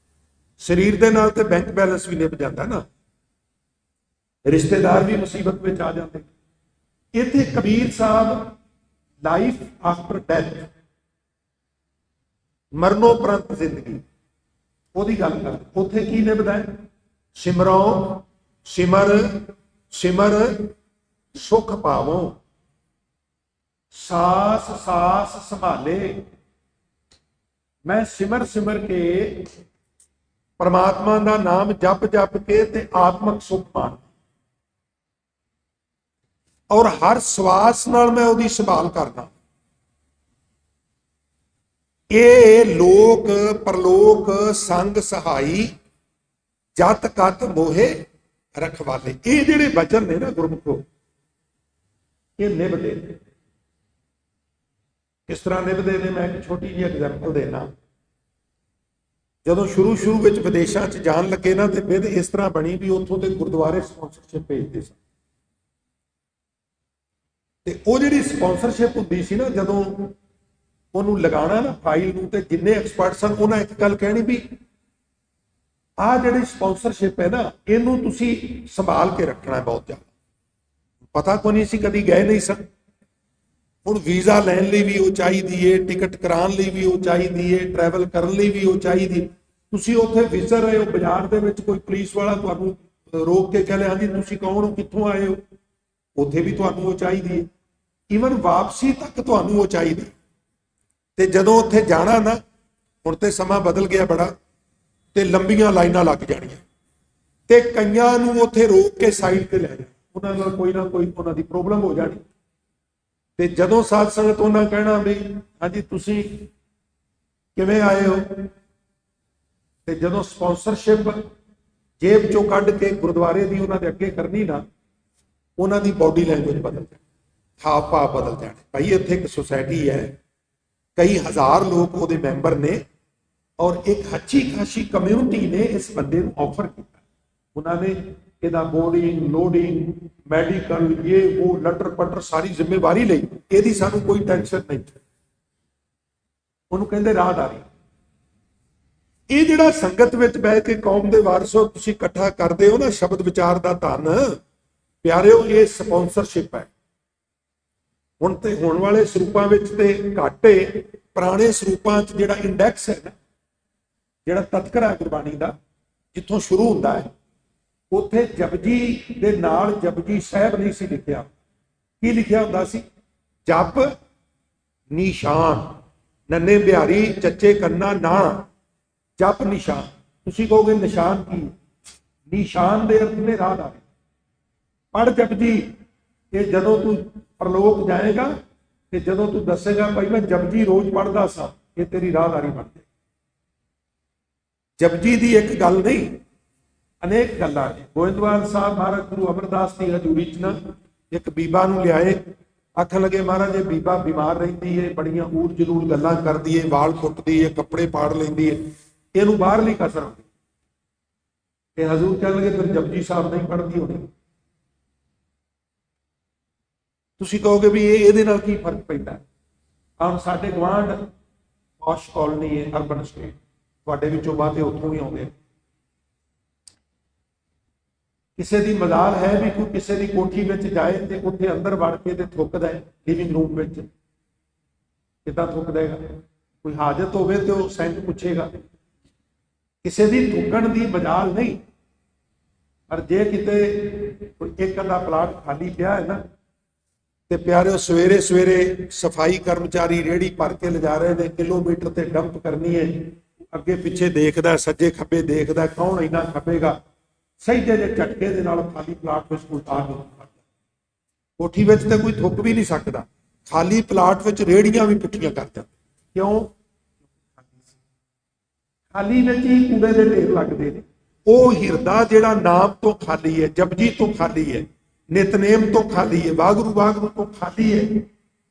ਸਰੀਰ ਦੇ ਨਾਲ ਤੇ ਬੈਂਕ ਬੈਲੈਂਸ ਵੀ ਨਿਭ ਜਾਂਦਾ ਨਾ, ਰਿਸ਼ਤੇਦਾਰ ਵੀ ਮੁਸੀਬਤ ਵਿੱਚ ਆ ਜਾਂਦੇ। ਇੱਥੇ Kabir Sahib life after death, ਮਰਨੋਪਰੰਤ ਜ਼ਿੰਦਗੀ, ਉਹਦੀ ਗੱਲ ਕਰਦੇ। ਉੱਥੇ ਕੀ ਨਿਭਦਾ ਹੈ? ਸਿਮਰੋ ਸਿਮਰ ਸਿਮਰ ਸੁਖ ਪਾਵੋ, ਸਾਸ ਸਾਸ ਸੰਭਾਲੇ। ਮੈਂ ਸਿਮਰ ਸਿਮਰ ਕੇ ਪਰਮਾਤਮਾ ਦਾ ਨਾਮ ਜਪ ਜਪ ਕੇ ਤੇ ਆਤਮਿਕ ਸੁਖ ਪਾਣਾ, ਔਰ ਹਰ ਸਵਾਸ ਨਾਲ ਮੈਂ ਉਹਦੀ ਸੰਭਾਲ ਕਰਦਾ। ਇਹ ਲੋਕ ਪਰਲੋਕ ਸੰਗ ਸਹਾਈ, ਜਤ ਕਤ ਮੋਹੇ ਰਖਵਾਲੇ। ਇਹ ਜਿਹੜੇ ਬਚਨ ਨੇ ਨਾ ਗੁਰਮੁਖੋ, ਇਹ ਨਿਭਦੇ ਨੇ। ਕਿਸ ਤਰ੍ਹਾਂ ਨਿਭਦੇ ਨੇ? ਮੈਂ ਇੱਕ ਛੋਟੀ ਜਿਹੀ ਐਗਜ਼ਾਮਪਲ ਦੇਣਾ। ਜਦੋਂ ਸ਼ੁਰੂ ਵਿੱਚ ਵਿਦੇਸ਼ਾਂ 'ਚ ਜਾਣ ਲੱਗੇ ਨਾ, ਤੇ ਵਿਧ ਇਸ ਤਰ੍ਹਾਂ ਬਣੀ ਵੀ ਉੱਥੋਂ ਦੇ ਗੁਰਦੁਆਰੇ ਸਪਾਂਸਰਸ਼ਿਪ ਭੇਜਦੇ ਸਨ। ਤੇ ਉਹ ਜਿਹੜੀ ਸਪਾਂਸਰਸ਼ਿਪ ਹੁੰਦੀ ਸੀ ਨਾ, ਜਦੋਂ ਉਹਨੂੰ ਲਗਾਉਣਾ ਨਾ ਫਾਈਲ ਨੂੰ, ਤੇ ਜਿੰਨੇ ਐਕਸਪਰਟ ਸਨ ਉਹਨਾਂ ਇੱਕ ਗੱਲ ਕਹਿਣੀ ਵੀ ਆਹ ਜਿਹੜੀ ਸਪਾਂਸਰਸ਼ਿਪ ਹੈ ਨਾ, ਇਹਨੂੰ ਤੁਸੀਂ ਸੰਭਾਲ ਕੇ ਰੱਖਣਾ ਬਹੁਤ ਜ਼ਿਆਦਾ। ਪਤਾ ਕੋਈ ਨਹੀਂ ਸੀ, ਕਦੀ ਗਏ ਨਹੀਂ ਸਨ। ਹੁਣ ਵੀਜ਼ਾ ਲੈਣ ਲਈ ਵੀ ਉਹ ਚਾਹੀਦੀ ਹੈ, ਟਿਕਟ ਕਰਾਉਣ ਲਈ ਵੀ ਉਹ ਚਾਹੀਦੀ ਹੈ, ਟਰੈਵਲ ਕਰਨ ਲਈ ਵੀ ਉਹ ਚਾਹੀਦੀ। ਤੁਸੀਂ ਉੱਥੇ ਵਿਚਰ ਰਹੇ ਹੋ ਬਾਜ਼ਾਰ ਦੇ ਵਿੱਚ, ਕੋਈ ਪੁਲਿਸ ਵਾਲਾ ਤੁਹਾਨੂੰ ਰੋਕ ਕੇ ਕਹਿੰਦੇ ਹਾਂਜੀ ਤੁਸੀਂ ਕੌਣ ਹੋ, ਕਿੱਥੋਂ ਆਏ ਹੋ, ਉੱਥੇ ਵੀ ਤੁਹਾਨੂੰ ਉਹ ਚਾਹੀਦੀ ਹੈ। ਈਵਨ ਵਾਪਸੀ ਤੱਕ ਤੁਹਾਨੂੰ ਉਹ ਚਾਹੀਦੀ। ਤੇ ਜਦੋਂ ਉੱਥੇ ਜਾਣਾ ਨਾ, ਹੁਣ ਤੇ ਸਮਾਂ ਬਦਲ ਗਿਆ ਬੜਾ, ਤੇ ਲੰਬੀਆਂ ਲਾਈਨਾਂ ਲੱਗ ਜਾਣੀਆਂ, ਤੇ ਕਈਆਂ ਨੂੰ ਉੱਥੇ ਰੋਕ ਕੇ ਸਾਈਡ ਤੇ ਲੈ ਜਾਣਾ, ਉਹਨਾਂ ਨਾਲ ਕੋਈ ਨਾ ਕੋਈ ਉਹਨਾਂ ਦੀ ਪ੍ਰੋਬਲਮ ਹੋ ਜਾਣੀ। ਤੇ ਜਦੋਂ ਸਾਧ ਸੰਗਤ ਉਹਨਾਂ ਕਹਿਣਾ ਵੀ ਹਾਂਜੀ ਤੁਸੀਂ ਕਿਵੇਂ ਆਏ ਹੋ, ਤੇ ਜਦੋਂ ਸਪਾਂਸਰਸ਼ਿਪ ਜੇਬ ਚੋਂ ਕੱਢ ਕੇ ਗੁਰਦੁਆਰੇ ਦੀ ਉਹਨਾਂ ਦੇ ਅੱਗੇ ਕਰਨੀ ਨਾ, ਉਹਨਾਂ ਦੀ ਬਾਡੀ ਲੈਂਗੁਏਜ ਬਦਲ ਜਾਣੀ, ਹਾਵ ਭਾਵ ਬਦਲ ਜਾਣੇ। ਭਾਈ ਇੱਥੇ ਇੱਕ ਸੁਸਾਇਟੀ ਹੈ, ਕਈ ਹਜ਼ਾਰ ਲੋਕ ਉਹਦੇ ਮੈਂਬਰ ਨੇ, ਔਰ ਇੱਕ ਅੱਛੀ ਖਾਸੀ ਕਮਿਊਨਿਟੀ ਨੇ ਇਸ ਬੰਦੇ ਨੂੰ ਆਫਰ ਕੀਤਾ। ਉਹਨਾਂ ਨੇ ਇਹਦਾ ਬੋਰਡਿੰਗ, ਲੋਡਿੰਗ, ਮੈਡੀਕਲ, ਇਹ ਉਹ ਲਟਰ ਪਟਰ ਸਾਰੀ ਜ਼ਿੰਮੇਵਾਰੀ ਲਈ। ਇਹਦੀ ਸਾਨੂੰ ਕੋਈ ਟੈਨਸ਼ਨ ਨਹੀਂ। ਉਹਨੂੰ ਕਹਿੰਦੇ ਰਾਹਦਾਰੀ। ਇਹ ਜਿਹੜਾ ਸੰਗਤ ਵਿੱਚ ਬਹਿ ਕੇ ਕੌਮ ਦੇ ਵਾਰਸੋ ਤੁਸੀਂ ਇਕੱਠਾ ਕਰਦੇ ਹੋ ਨਾ, ਸ਼ਬਦ ਵਿਚਾਰ ਦਾ ਧਨ ਪਿਆਰਿਓ, ਇਹ ਸਪਾਂਸਰਸ਼ਿਪ ਹੈ। ਹੁਣ ਤੇ ਹੋਣ ਵਾਲੇ ਸਰੂਪਾਂ ਵਿੱਚ ਤੇ ਘਾਟੇ, ਪੁਰਾਣੇ ਸਰੂਪਾਂ 'ਚ ਜਿਹੜਾ ਇੰਡੈਕਸ ਹੈ ਨਾ, ਜਿਹੜਾ ਤਤਕਰਾ ਗੁਰਬਾਣੀ ਦਾ ਜਿੱਥੋਂ ਸ਼ੁਰੂ ਹੁੰਦਾ ਹੈ, ਉੱਥੇ ਜਪਜੀ ਦੇ ਨਾਲ ਜਪਜੀ ਸਾਹਿਬ ਨਹੀਂ ਸੀ ਲਿਖਿਆ। ਕੀ ਲਿਖਿਆ ਹੁੰਦਾ ਸੀ? ਜਪ ਨਿਸ਼ਾਨ, ਨੰਨੇ ਬਿਹਾਰੀ ਚੱਚੇ ਕੰਨਾ ਨਾ, ਜਪ ਨਿਸ਼ਾਨ। ਤੁਸੀਂ ਕਹੋਗੇ ਨਿਸ਼ਾਨ ਕੀ? ਨਿਸ਼ਾਨ ਦੇ ਅਰਥ ਨੇ ਰਾਹਦਾਰੀ। ਪੜ ਜਪਜੀ, ਇਹ ਜਦੋਂ ਤੂੰ ਪਰਲੋਕ ਜਾਏਗਾ ਤੇ ਜਦੋਂ ਤੂੰ ਦੱਸੇਗਾ ਭਾਈ ਮੈਂ ਜਪਜੀ ਰੋਜ਼ ਪੜਦਾ ਸਾਂ, ਇਹ ਤੇਰੀ ਰਾਹਦਾਰੀ ਬਣ ਜਾਏ। ਜਪਜੀ ਦੀ ਇੱਕ ਗੱਲ ਨਹੀਂ, ਅਨੇਕ ਗੱਲਾਂ ਨੇ। ਗੋਇੰਦਵਾਲ ਸਾਹਿਬ ਮਹਾਰਾਜ ਗੁਰੂ ਅਮਰਦਾਸ ਦੀ ਹਜ਼ੂਰੀ 'ਚ ਨਾ ਇੱਕ ਬੀਬਾ ਨੂੰ ਲਿਆਏ, ਆਖਣ ਲੱਗੇ ਮਹਾਰਾਜ ਇਹ ਬੀਬਾ ਬਿਮਾਰ ਰਹਿੰਦੀ ਹੈ, ਬੜੀਆਂ ਊੜ ਜਲੂੜ ਗੱਲਾਂ ਕਰਦੀ ਹੈ, ਵਾਲ ਪੁੱਟਦੀ ਹੈ, ਕੱਪੜੇ ਪਾੜ ਲੈਂਦੀ ਹੈ, ਇਹਨੂੰ ਬਾਹਰਲੀ ਕਸਰ ਹੁੰਦੀ। ਤੇ ਹਜ਼ੂਰ ਕਹਿਣ ਲੱਗੇ ਫਿਰ ਜਪਜੀ ਸਾਹਿਬ ਨਹੀਂ ਪੜ੍ਹਦੀ ਹੋਣੀ। ਤੁਸੀਂ ਕਹੋਗੇ ਵੀ ਇਹਦੇ ਨਾਲ ਕੀ ਫਰਕ ਪੈਂਦਾ? ਹੁਣ ਸਾਡੇ ਗਵਾਂਢ ਪੌਸ਼ ਕਾਲੋਨੀ ਹੈ, ਅਰਬਨ ਸਟੇਟ, ਤੁਹਾਡੇ ਵਿੱਚੋਂ ਬਾਤੇ ਉੱਥੋਂ ਵੀ ਆਉਂਦੇ। ਕਿਸੇ ਦੀ ਮਜ਼ਾਲ ਹੈ ਵੀ ਕੋਈ ਕਿਸੇ ਦੀ ਕੋਠੀ ਵਿੱਚ ਜਾਏ ਤੇ ਉੱਥੇ ਅੰਦਰ ਵੜ ਕੇ ਤੇ ਥੁੱਕਦਾ ਹੈ, ਲਿਵਿੰਗ ਰੂਮ ਵਿੱਚ। ਕਿੱਦਾਂ ਥੁੱਕ ਦੇਗਾ? ਕੋਈ ਹਾਜਤ ਹੋਵੇ ਤੇ ਉਹ ਸੈਂਟ ਪੁੱਛੇਗਾ। ਕਿਸੇ ਦੀ ਥੁੱਕਣ ਦੀ ਮਜ਼ਾਲ ਨਹੀਂ। ਪਰ ਜੇ ਕਿਤੇ ਕੋਈ ਇੱਕ ਅੱਧਾ ਪਲਾਟ ਖਾਲੀ ਪਿਆ ਹੈ ਨਾ, ਤੇ ਪਿਆਰਿਓ ਸਵੇਰੇ ਸਵੇਰੇ ਸਫਾਈ ਕਰਮਚਾਰੀ ਰੇਹੜੀ ਭਰ ਕੇ ਲਿਜਾ ਰਹੇ ਨੇ, ਕਿਲੋਮੀਟਰ ਤੇ ਡੰਪ ਕਰਨੀ ਹੈ, ਅੱਗੇ ਪਿੱਛੇ ਦੇਖਦਾ, ਸੱਜੇ ਖੱਬੇ ਦੇਖਦਾ, ਕੌਣ ਇੰਨਾ ਖੱਪੇਗਾ, ਸਹੀ ਜਿਹੇ ਝਟਕੇ ਦੇ ਨਾਲ ਖਾਲੀ ਪਲਾਟ ਵਿੱਚ ਉਤਾਰ ਦਿੰਦਾ। ਕੋਠੀ ਵਿੱਚ ਤਾਂ ਕੋਈ ਥੁੱਕ ਵੀ ਨਹੀਂ ਸਕਦਾ, ਖਾਲੀ ਪਲਾਟ ਵਿੱਚ ਰੇਹੜੀਆਂ ਵੀ ਪੁੱਠੀਆਂ ਕਰ ਜਾਂਦੇ। ਕਿਉਂ? ਖਾਲੀ ਵਿੱਚ ਹੀ ਕੂੜੇ ਦੇ ਢੇਰ ਲੱਗਦੇ ਨੇ। ਉਹ ਹਿਰਦਾ ਜਿਹੜਾ ਨਾਮ ਤੋਂ ਖਾਲੀ ਹੈ, ਜਪਜੀ ਤੋਂ ਖਾਲੀ ਹੈ, ਨਿਤਨੇਮ ਤੋਂ ਖਾਲੀ ਹੈ, ਵਾਹਿਗੁਰੂ ਵਾਹਿਗੁਰੂ ਤੋਂ ਖਾਲੀ ਹੈ,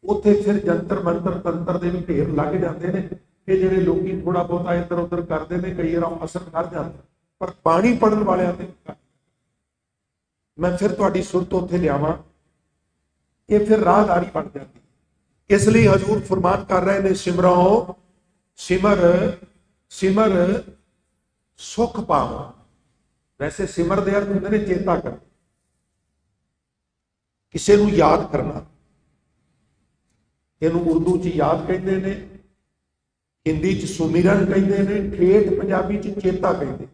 ਉੱਥੇ ਫਿਰ ਜੰਤਰ ਮੰਤਰ ਤੰਤਰ ਦੇ ਵੀ ਢੇਰ ਲੱਗ ਜਾਂਦੇ ਨੇ। ਇਹ ਜਿਹੜੇ ਲੋਕੀ ਥੋੜਾ ਬਹੁਤਾ ਇੱਧਰ ਉੱਧਰ ਕਰਦੇ ਨੇ, ਕਈ ਵਾਰ ਅਸਰ ਕਰ ਜਾਂਦਾ, ਪਰ ਬਾਣੀ ਪੜਨ ਵਾਲਿਆਂ ਤੇ। ਮੈਂ ਫਿਰ ਤੁਹਾਡੀ ਸੁਰਤ ਉੱਥੇ ਲਿਆਵਾਂ, ਇਹ ਫਿਰ ਰਾਹਦਾਰੀ ਬਣ ਜਾਂਦੀ। ਇਸ ਲਈ ਹਜ਼ੂਰ ਫਰਮਾਨ ਕਰ ਰਹੇ ਨੇ, ਸਿਮਰੋ ਸਿਮਰ ਸਿਮਰ ਸੁਖ ਪਾਵੋ। ਵੈਸੇ ਸਿਮਰ ਦੇ ਅਰਥ ਹੁੰਦੇ ਨੇ ਚੇਤਾ ਕਰ, ਕਿਸੇ ਨੂੰ ਯਾਦ ਕਰਨਾ। ਇਹਨੂੰ ਉਰਦੂ 'ਚ ਯਾਦ ਕਹਿੰਦੇ ਨੇ, ਹਿੰਦੀ 'ਚ ਸੁਮਿਰਨ ਕਹਿੰਦੇ ਨੇ, ਠੇਠ ਪੰਜਾਬੀ 'ਚ ਚੇਤਾ ਕਹਿੰਦੇ।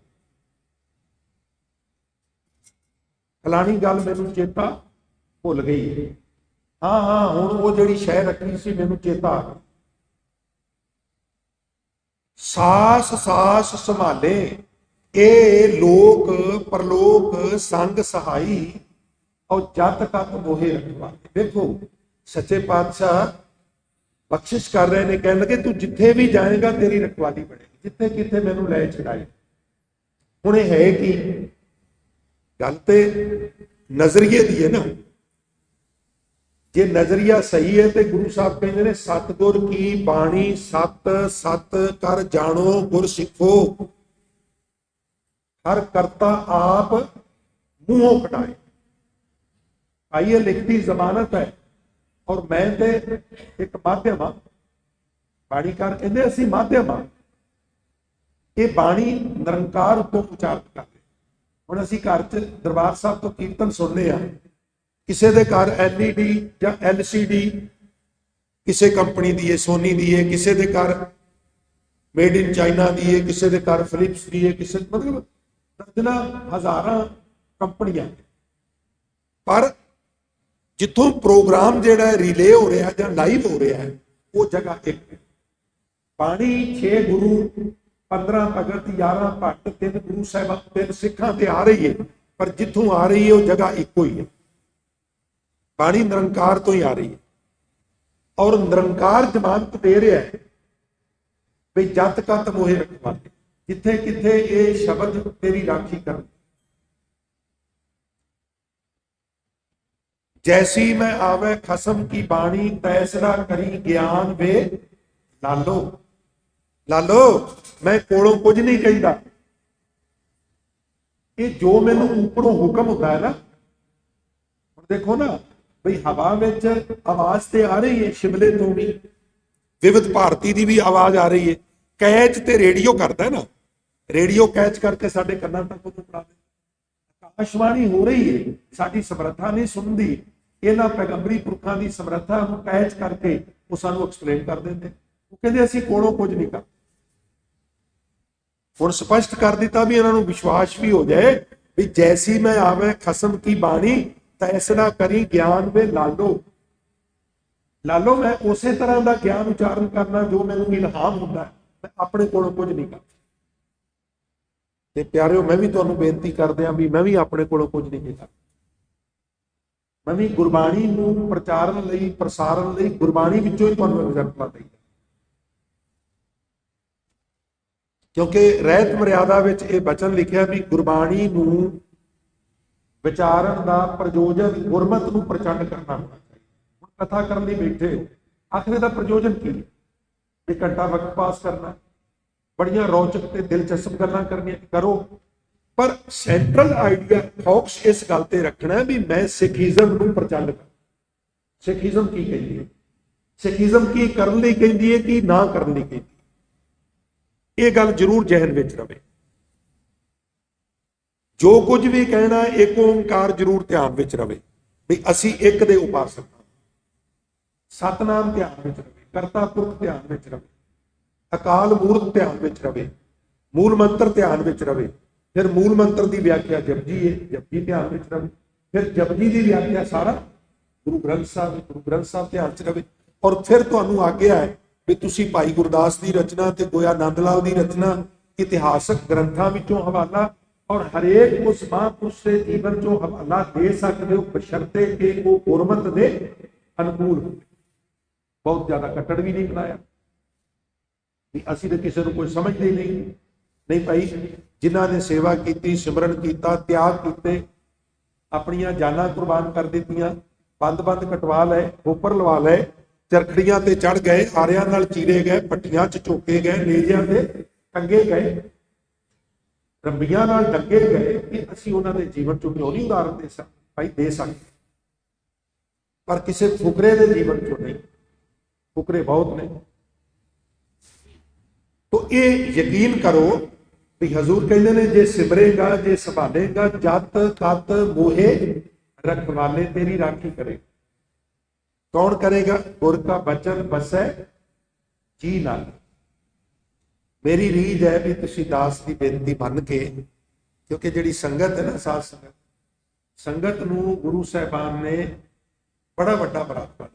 ਫਲਾਣੀ ਗੱਲ ਮੈਨੂੰ ਚੇਤਾ ਭੁੱਲ ਗਈ, ਹਾਂ ਹੁਣ ਉਹ ਜਿਹੜੀ ਸ਼ੈ ਰੱਖੀ ਸੀ ਮੈਨੂੰ ਚੇਤਾ ਆ ਗਈ। ਸਾਸ ਸਾਸ ਸੰਭਾਲੇ, ਇਹ ਲੋਕ ਪਰਲੋਕ ਸੰਗ ਸਹਾਈ, ਔਰ ਜਤ ਕਤ ਮੋਹੇ ਰਖਵਾਲੇ। ਦੇਖੋ ਸੱਚੇ ਪਾਤਸ਼ਾਹ ਬਖਸ਼ਿਸ਼ ਕਰ ਰਹੇ ਨੇ, ਕਹਿਣ ਲੱਗੇ ਤੂੰ ਜਿੱਥੇ ਵੀ ਜਾਏਗਾ ਤੇਰੀ ਰਖਵਾਲੀ ਬਣੇਗੀ, ਜਿੱਥੇ ਕਿਤੇ ਮੈਨੂੰ ਲੈ ਛਡਾਏ। ਹੁਣ ਇਹ ਹੈ ਕਿ ਗੱਲ ਤੇ ਨਜ਼ਰੀਏ ਦੀ ਹੈ ਨਾ। ਜੇ ਨਜ਼ਰੀਆ ਸਹੀ ਹੈ ਤੇ ਗੁਰੂ ਸਾਹਿਬ ਕਹਿੰਦੇ ਨੇ ਸਤਿਗੁਰ ਕੀ ਬਾਣੀ ਸਤ ਸਤ ਕਰ ਜਾਣੋ ਗੁਰ ਸਿੱਖੋ, ਹਰ ਕਰਤਾ ਆਪ ਮੂੰਹੋਂ ਕਢਾਏ। ਆइए लिखती जमानत है, और मैं ते एक माध्यम हाँ, बाणीकार कहते असीं माध्यम हाँ। ये बाणी निरंकार तो उचारत करते। हुण असीं घर च दरबार साहब तो कीर्तन सुनने आ, किसी के घर LED या LCD किसी कंपनी दी है, सोनी दी है, किसी के घर मेड इन चाइना दी है, किसी के घर फिलिप्स दी है, किसी मतलब दर्जनां हज़ारां कंपनियां, पर जिथों प्रोग्राम जिहड़ा रिले हो रहा है या लाइव हो रहा है वो जगह एक है। बाणी 6 गुरु 15 भगत 11 भट्ट 3 गुरु साहिब 3 सिखां ते आ रही है, पर जिथों आ रही है वो जगह एको ही है। बाणी निरंकार तो ही आ रही है, और निरंकार जमानत दे रहा है भी जत कत मोहे रखवाले, जिथे किथे ये शब्द तेरी राखी कर। जैसी मैं आवे खसम की बाणी, तैसरा करी ज्ञान वे लालो। लालो मैं कोलों कुछ नहीं कहता, ये जो मैनू ऊपरों हुक्म होता है ना। देखो ना बई हवा में आवाज तो आ रही है, शिमले तो भी विविध भारती की भी आवाज आ रही है, कैच तो रेडियो करता है ना, रेडियो कैच करके साडे कन्नां तक पहुंचा दे। आकाशवाणी हो रही है, साडी समर्था नहीं सुनती, इन्हां पैगंबरी पुरखां दी समर्था नूं कैच करके वो सानूं एक्सप्लेन कर देंगे। वो कहते असीं कोलों कुछ नहीं करते। हुण स्पष्ट कर दिता भी इन्हां नूं विश्वास भी हो जाए भी जैसी मैं आवे खसम की बाणी, तैसरा करी ज्ञान वे लालो। लालो मैं उस तरह का ज्ञान उचारण करना जो मैनूं इल्हाम हुंदा है, मैं अपने कोलों कुछ नहीं करता। ते प्यारिओ मैं भी तुहानूं बेनती करदे हां भी मैं भी अपने कोलों कुछ नहीं करता। मैं भी गुरबाणी नूं प्रचारण लई प्रसारण लई गुरबाणी विचों ही तुहानूं एग्जाम्पल देई, क्योंकि रहत मर्यादा विच ये वचन लिखिया भी गुरबाणी नूं विचारण दा प्रयोजन गुरमत नूं प्रचंड करना होना चाहिए। हुण कथा करन लई बैठे हो, आखिर दा प्रयोजन की है? एक घंटा वक्त पास करना, बड़ियां रोचक ते दिलचस्प गल्लां करनियां करो, पर सेंट्रल आइडिया फोकस इस गल ते रखना है भी मैं सिखिज्म नूं प्रचंड कर। सिखिज्म की कहती है, सिखिज्म की करन लई कहती है कि ना करन लई कहती है, ये गल जरूर जहन विच रवे। जो कुछ भी कहना एक ओंकार जरूर ध्यान विच रवे भी असीं एक दे उपासक, सतनाम ध्यान विच रवे, करता पुरख ध्यान विच रवे, अकाल मूर्त ध्यान विच रवे, मूल मंत्र ध्यान विच रवे। फिर मूल मंत्र की व्याख्या जपजी है, जपजी ध्यान में रहे। फिर जपजी की व्याख्या सारा गुरु ग्रंथ साहब ध्यान च रहे। और फिर तुहानू आग्या है भी तुसी भाई गुरदास की रचना ते गोया नंद लाल की रचना इतिहासक ग्रंथों विचों हवाला और हरेक उस महापुरुष के जीवन चों हवाला दे सकते हो, बशर्ते कि वो गुरमत दे अनुकूल हो। बहुत ज्यादा कट्टड़ भी नहीं बनाया भी असीं तो किसी को कोई समझते ही नहीं भाई। जिन्हां ने सेवा की, सिमरन किया, त्याग किए, अपनियां जानां कुर्बान कर दित्तियां, बंद कटवा लए, खोपर लवा लए, चरखड़ियां ते चढ़ गए, आरियां नाल चीरे गए, पट्टियां च चोके गए, नेजियां ते टंगे गए, रंबियां नाल डंगे गए कि असीं उन्हां दे जीवन चों क्यों नहीं उदाहरण दे सकते? भाई दे सकते, पर किसी फुकरे दे जीवन चों नहीं। फुकरे बहुत ने, तो ये यकीन करो भी हजूर कहते ने जे सिमरेगा जे संभालेगा जत तत मोहे रखवाले तेरी राखी करे। कौन करेगा? गुर का बचन बसै जी नाल। मेरी रीझ है भी तुसी दास की बेनती मन के, क्योंकि जिहड़ी संगत है ना, साध संगत, संगत नूं गुरु साहिबान ने बड़ा वड्डा मरातबा,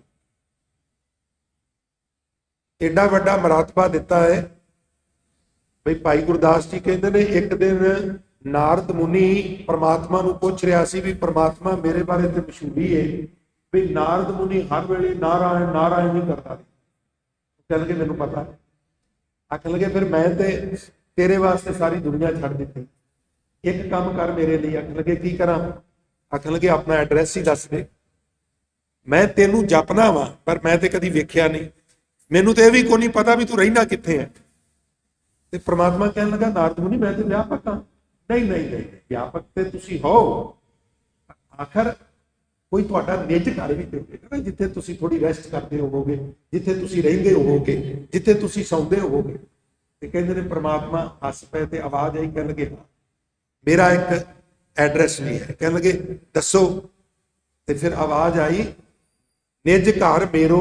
एडा वड्डा मरातबा दिता है भाई। भाई गुरदास जी कहते ने एक दिन नारद मुनि परमात्मा नूं पुछ रहा सी भी परमात्मा मेरे बारे ते मशहूरी है भी नारद मुनि हर वेले नारायण नारायण ही करता। कह लगे मैनूं पता है। आख लगे फिर मैं ते तेरे वास्ते सारी दुनिया छड़ दी, एक काम कर मेरे लिए। आख लगे की करा? आख लगे अपना एड्रैस ही दस दे, मैं तेनू जपना वा पर मैं ते कदी वेख्या नहीं, मैनू तो यह भी को नहीं पता भी तू रहना कित्थे है। ते परमात्मा कहने लगा नारद मुनि मैं तो व्यापक हाँ। नहीं नहीं नहीं, व्यापक ते तुसी हो, आखिर कोई तुहाडा निज घर भी तो होगा ना, जिथे तुसी थोड़ी रेस्ट करते होवोगे, जिथे तुसी रहिंदे होवोगे, जिथे तुसी सौंदे होवोगे। ते कहंदे ने परमात्मा हस पे ते आवाज आई, कह लगे मेरा एक एड्रैस भी है। कह लगे दसो। ते फिर आवाज आई निज घर मेरो,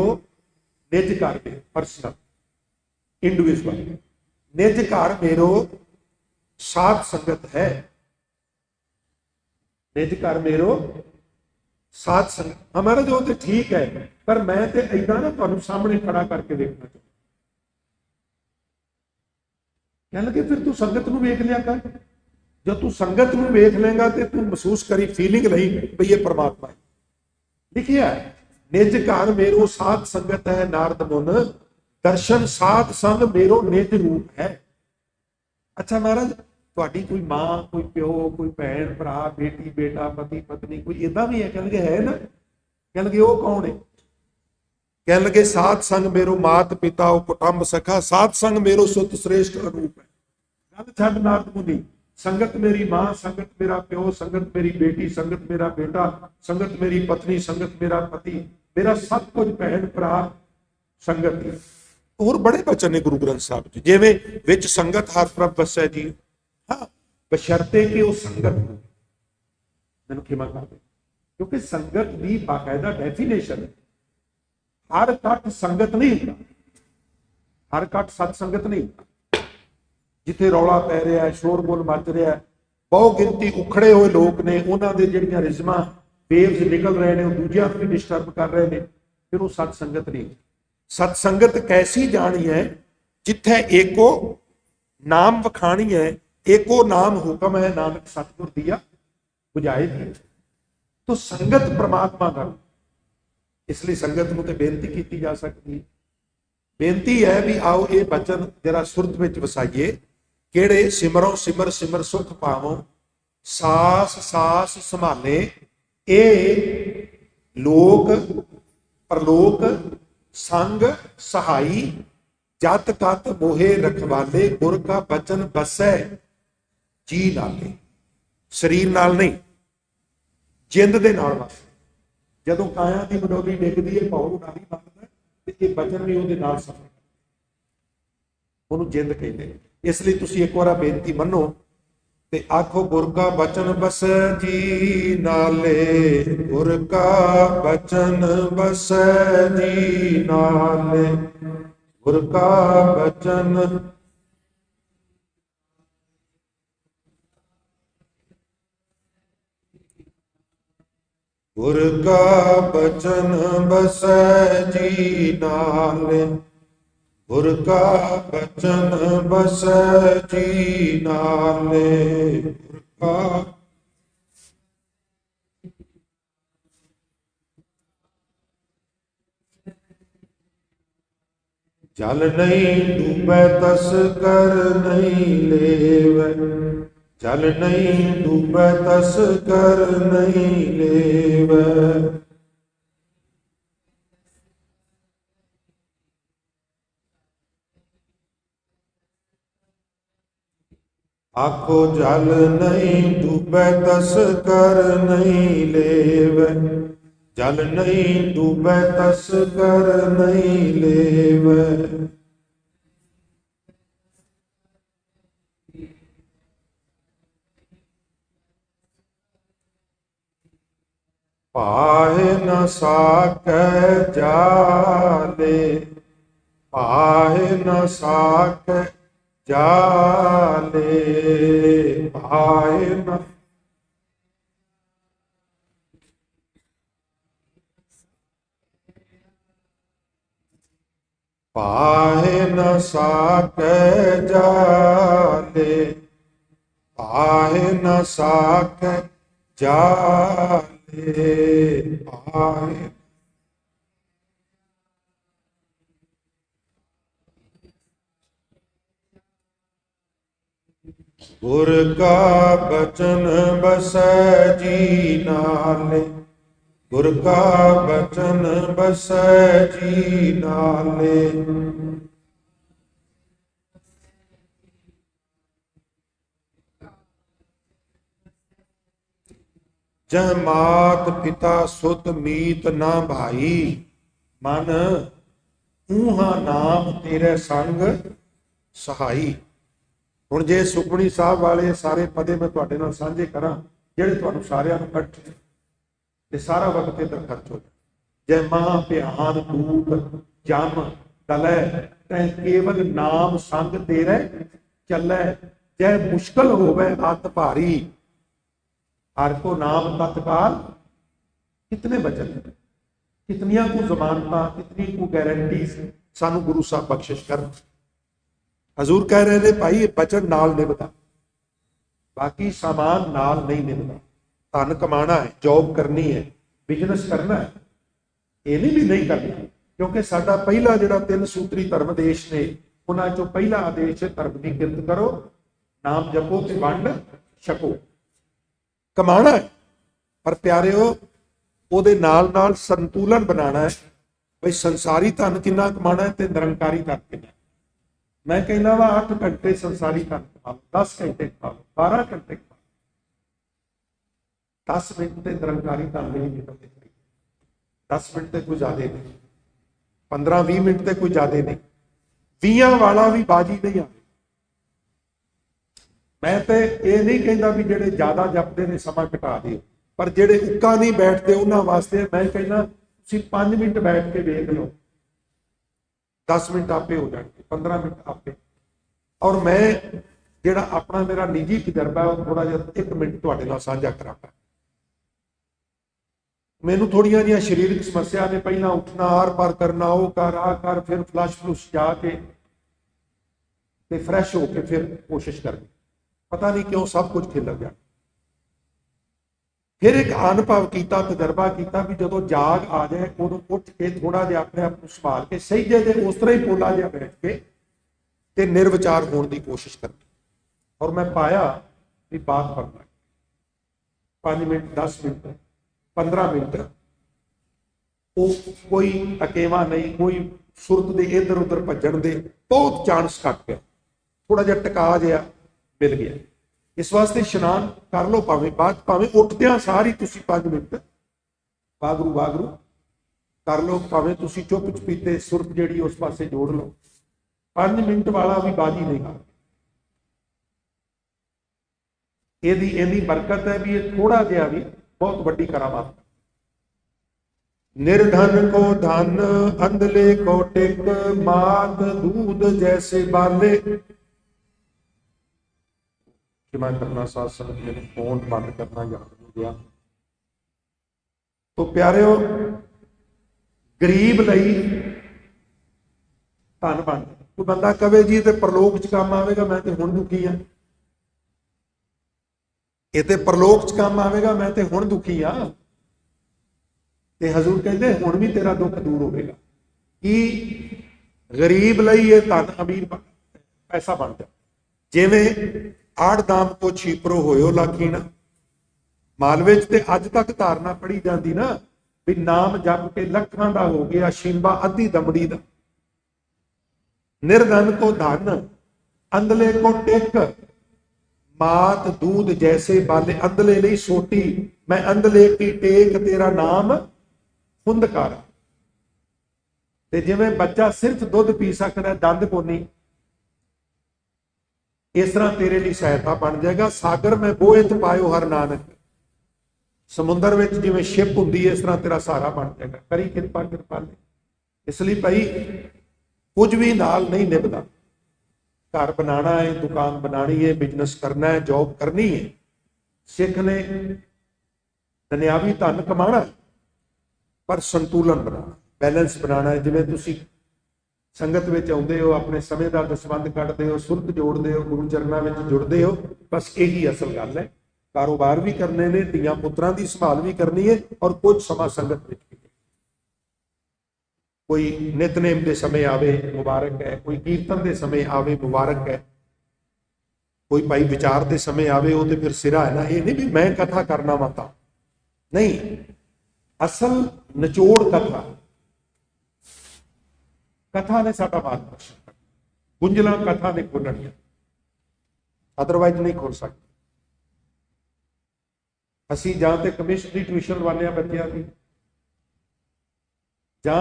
निज घर मेरो, पर्सनल इंडिविजुअल, निज घर मेरो साध संगत है, निज घर मेरो साध संगत। हमारा जो तो ठीक है, पर मैं तो ऐसा ना तुहानू सामने खड़ा करके देखना चाहता। कह लगे फिर तू संगत नूं वेख लिया कर। जो तू संगत नूं वेख लेगा तो तू महसूस करी, फीलिंग रही भी ये परमात्मा है। लिखिया निज घर मेरो साध संगत है नारद मुन, दर्शन साध संग मेरो निज रूप है। अच्छा महाराज, ਤੁਹਾਡੀ कोई मां कोई प्यो कोई भैन भरा बेटी बेटा पति पत्नी कोई इदा भी है? कह लगे है ना। कह लगे वो कौन है? कह लगे साध संग मेरो मात पिता कुटुंब सखा, साध संग मेरो सुत श्रेष्ठ अनूप है। गल छड्ड नारद मुनि, संगत मेरी मां, संगत मेरा प्यो, संगत मेरी बेटी, संगत मेरा बेटा, संगत मेरी पत्नी, संगत मेरा पति, मेरा सब कुछ भैन भरा संगत। और बड़े बचन ने गुरु ग्रंथ साहब जी, जिवें विच संगत हर प्रभ बसै जी। हाँ, बशर्ते कि वो संगत हो। मैनूं खिमा कर दे, क्योंकि संगत की बाकायदा डेफिनेशन है। हर कट संगत नहीं होता, हर कट सत्संगत नहीं होता। जिथे रौला पै रहा है, शोरगुल मच रहा है, बहु गिनती उखड़े हुए लोग ने, उन्होंने जिहड़ियां रिजमां वेव्स निकल रहे हैं, दूजियां भी डिस्टर्ब कर रहे हैं, फिर वो सत्संगत नहीं। सत्संगत कैसी जानी है? जिथे एको नाम वखाणी है, एको नाम हुक्म है, नानक सतगुर दिया बुझाए दी। तो संगत परमात्मा का, इसलिए संगत को तो बेनती की जा सकती। बेनती है भी आओ ये बचन जरा सुरत में वसाइए, केड़े सिमरों सिमर सिमर सुख पावो, सास सास संभाले ए लोक परलोक, संग सहाई जत तत मोहे रखवाले, गुर का बचन बसै जी नाले। शरीर नाल नहीं, जिंद दे नाल बस। जदों काया की मनोली डिगदी है, पौड़ नाली बनता है, ये बचन भी उहदे नाल सफर, उहनूं जिंद कहते। इसलिए तुसीं एक बार बेनती मनो ते आखो गुर का बचन बस जी नाले, गुर का बचन बस जी नाले, गुर का बचन गुर का बचन बसै जी नाले, गुर का बचन बसै जी नाले, गुर का जल नहीं डूबै तस कर नहीं लेवै, जल नहीं डूबै तस कर नहीं लेवै। आखो जल नहीं डूबै तस कर नहीं लेवै, जल नहीं डूबै तस कर नहीं लेवै। ਪਾਹੇ ਨ ਸਾਕੈ ਜਾਲੇ, ਪਾਹੇ ਨ ਸਾਕੈ ਜਾਲੇ, ਪਾਹੇ ਨ ਪਾਹੇ ਨ ਸਾਕੈ ਜਾਲੇ, ਪਾਹੇ ਨ ਸਾਕੈ ਜਾਲੇ, ਪਾਹੇ ਗੁਰ ਕਾ ਬਚਨ ਬਸੈ ਜੀ ਨਾਲੇ, ਗੁਰ ਕਾ ਬਚਨ ਬਸੈ ਜੀ ਨਾਲੇ। ਜਹ ਮਾਤ ਪਿਤਾ ਸੁਤ ਮੀਤ ਨਾ ਭਾਈ, ਮਨ ਊਹਾ ਨਾਮ ਤੇਰੇ ਸੰਗ ਸਹਾਈ। ਹੁਣ ਜੇ ਸੁਖਮਣੀ ਸਾਹਿਬ ਵਾਲੇ ਸਾਰੇ ਪਦੇ ਮੈਂ ਤੁਹਾਡੇ ਨਾਲ ਸਾਂਝੇ ਕਰਾਂ, ਜਿਹੜੇ ਤੁਹਾਨੂੰ ਸਾਰਿਆਂ ਨੂੰ ਇਕੱਠੇ, ਤੇ ਸਾਰਾ ਵਕਤ ਇੱਧਰ ਖਰਚ ਹੋ ਜਾਏ। ਜੈ ਮਾਂ ਪਿਆਨ ਦੂਤ ਜਮ ਤਲੈ, ਤੈ ਕੇਵਲ ਨਾਮ ਸੰਗ ਤੇਰੇ ਚੱਲੈ। ਜੈ ਮੁਸ਼ਕਲ ਹੋਵੇ ਅਤ ਭਾਰੀ, हर को नाम तत्काल। कितने वचन, कितनियां को जमानता, कितनी को गारंटी सानू गुरु साहब बख्शिश कर। हजूर कह रहे ने भाई ये वचन नाल निभदा, बाकी सामान नाल नहीं निभदा। धन कमाना है, जॉब करनी है, बिजनेस करना है, ये नहीं करना, क्योंकि साडा पहला जिहड़ा 3 सूत्री धर्म देश ने, उन्हां चों पहला आदेश है धर्म की किरत करो, नाम जपो ते वंड छको। कमाना है, पर प्यारिओ ਉਹਦੇ ਨਾਲ ਨਾਲ ਸੰਤੁਲਨ ਬਣਾਉਣਾ ਹੈ। ਬਈ ਸੰਸਾਰੀ ਧਨ ਕਿੰਨਾ ਕਮਾਣਾ ਹੈ ਤੇ ਨਿਰੰਕਾਰੀ ਧਨ ਕਿੰਨਾ। ਮੈਂ ਕਹਿੰਦਾ ਵਾ 8 ਘੰਟੇ ਸੰਸਾਰੀ ਧਨ ਕਮਾ ਲਓ, 10 ਘੰਟੇ ਕਮਾ ਲਓ, 12 ਘੰਟੇ ਕਮਾ ਲਓ, 10 ਮਿੰਟ ਤੇ ਨਿਰੰਕਾਰੀ ਧਨ ਲਈ ਨਿਕਲਦੇ। 10 ਮਿੰਟ ਤੇ ਕੋਈ ਜ਼ਿਆਦਾ ਨਹੀਂ, 15-20 ਮਿੰਟ ਤੇ ਕੋਈ ਜ਼ਿਆਦਾ ਨਹੀਂ, 20 ਵਾਲਾ ਵੀ ਬਾਜੀ ਨਹੀਂ ਆ। मैं तो ये नहीं कहता भी जेडे ज्यादा जपते ने समा घटा दिओ, पर जेडे उक्का नहीं बैठते उन्होंने वास्ते मैं कहना 5 मिनट बैठ के देख लो, 10 मिनट आपे हो जाएंगे, 15 मिनट आपे। और मैं जेड़ा अपना मेरा निजी तजर्बा है थोड़ा जिहा 1 मिनट तुहाडे नाल साझा करांगा। मैनू थोड़ियां जिहियां शरीरक समस्या ने, पहला उठना, आर पार करना, वो कर आ कर, फिर फ्लश फ्लुश जाके ते फ्रैश होके फिर कोशिश करनी, पता नहीं क्यों सब कुछ खिल गया। फिर एक अनुभव किया, तजर्बा किया भी जो जाग आ जाए उदों उठ के थोड़ा जिहा अपने आप को संभाल के सही जे उस तरह ही पोला जिहा बैठ के ते निर्विचार होने की कोशिश करनी। और मैं पाया भी बात करना 5 मिनट, 10 मिनट, 15 मिनट, वो कोई अकेवा नहीं, कोई सुरत के इधर उधर भजन के बहुत चांस घट गया, थोड़ा जिहा टका जिहा मिल गया। इस वास्ते इशनान कर लो, भावें उठद्या सारी तुसी 5 मिनट वागरू वागरू कर लो, भावें तुसी चुप चपीते सुरत जिहड़ी उस पासे जोड़ लो। 5 मिनट वाला भी बाजी नहीं कर। यदी बरकत है भी ये थोड़ा जिहा भी बहुत वड्डी करामात। निर्धन को धन, अंधले को टिक, मात दूध जैसे बाले। मैं करना साथ संगत मेरे फोन बंद करना याद नहीं गया। तो प्यारिओ गरीब लई धन बन। कोई बंदा कहे जी ते परलोक च काम आवेगा, मैं तो हुण दुखी हाँ, ये ते परलोक च काम आवेगा, मैं तो हुण दुखी हाँ। ते हजूर कहते हुण भी तेरा दुख दूर होवेगा। कि गरीब लई ये धन अमीर पैसा बन जा। जिवें आड़ दाम को छीपरो होयो लाखीना, मालवे ते अज तक धारना पढ़ी जाती ना भी नाम जप के लखां दा हो गया शींबा अद्धी दमड़ी दा। निर्धन को धन, अंधले को टेक, मात दूध जैसे बाले। अंधले नहीं सोटी, मैं अंधले की टेक तेरा नाम हुंदकार। ते जिवें बच्चा सिर्फ दुध पी सकता है, दंद कोनी, इस तरह तेरे लिए सहायता बन जाएगा। सागर में बोए पायो हर नानक, ਸਮੁੰਦਰ ਵਿੱਚ ਜਿਵੇਂ ਸ਼ਿਪ ਹੁੰਦੀ ਹੈ, ਇਸ ਤਰ੍ਹਾਂ ਤੇਰਾ ਸਹਾਰਾ ਬਣ ਜਾਏਗਾ। ਕਰੀ ਕਿਰਪਾ ਕਿਰਪਾਲੀ। ਇਸ ਲਈ ਭਾਈ ਕੁਝ ਵੀ ਨਾਲ ਨਹੀਂ ਨਿਭਦਾ। ਘਰ ਬਣਾਉਣਾ ਹੈ, ਦੁਕਾਨ ਬਣਾਣੀ ਹੈ, ਬਿਜ਼ਨਸ ਕਰਨਾ ਹੈ, ਜੌਬ ਕਰਨੀ ਹੈ, ਸਿੱਖ ਨੇ ਦੁਨਿਆਵੀ ਧਨ ਕਮਾਣਾ, ਪਰ ਸੰਤੁਲਨ ਬਣਾਉਣਾ, ਬੈਲੈਂਸ ਬਣਾਉਣਾ ਹੈ। ਜਿਵੇਂ ਤੁਸੀਂ ਸੰਗਤ ਵਿੱਚ ਆਉਂਦੇ ਹੋ, ਆਪਣੇ ਸਮੇਂ ਦਾ ਦਸਵੰਧ ਕੱਢਦੇ ਹੋ, ਸੁਰਤ ਜੋੜਦੇ ਹੋ, ਗੁਰੂ ਚਰਨਾਂ ਵਿੱਚ ਜੁੜਦੇ ਹੋ, ਬਸ ਇਹੀ ਅਸਲ ਗੱਲ ਹੈ। ਕਾਰੋਬਾਰ ਵੀ ਕਰਨੇ ਨੇ, ਧੀਆਂ ਪੁੱਤਰਾਂ ਦੀ ਸੰਭਾਲ ਵੀ ਕਰਨੀ ਹੈ, ਔਰ ਕੁਝ ਸਮਾਂ ਸੰਗਤ ਵਿੱਚ ਵੀ। ਕੋਈ ਨਿਤਨੇਮ ਦੇ ਸਮੇਂ ਆਵੇ, ਮੁਬਾਰਕ ਹੈ। ਕੋਈ ਕੀਰਤਨ ਦੇ ਸਮੇਂ ਆਵੇ, ਮੁਬਾਰਕ ਹੈ। ਕੋਈ ਭਾਈ ਵਿਚਾਰ ਦੇ ਸਮੇਂ ਆਵੇ, ਉਹ ਤੇ ਫਿਰ ਸਿਰਾ ਹੈ ਨਾ। ਇਹ ਨਹੀਂ ਵੀ ਮੈਂ ਕਥਾ ਕਰਨਾ ਵਾ ਤਾਂ ਨਹੀਂ, ਅਸਲ ਨਿਚੋੜ ਕਥਾ ਨੇ ਸਾਡਾ ਮਾਰਗਦਰਸ਼ਨ ਕਰਨਾ। ਗੁੰਝਲਾਂ ਕਥਾ ਨੇ ਖੋਲਣੀਆਂ, ਅਦਰਵਾਈਜ਼ ਨਹੀਂ ਖੋਲ ਸਕਦੇ। ਅਸੀਂ ਜਾਂ ਤੇ ਕਮਿਸ਼ਨ ਦੀ ਟਿਊਸ਼ਨ ਲਵਾਉਂਦੇ ਹਾਂ ਬੱਚਿਆਂ ਦੀ, ਜਾਂ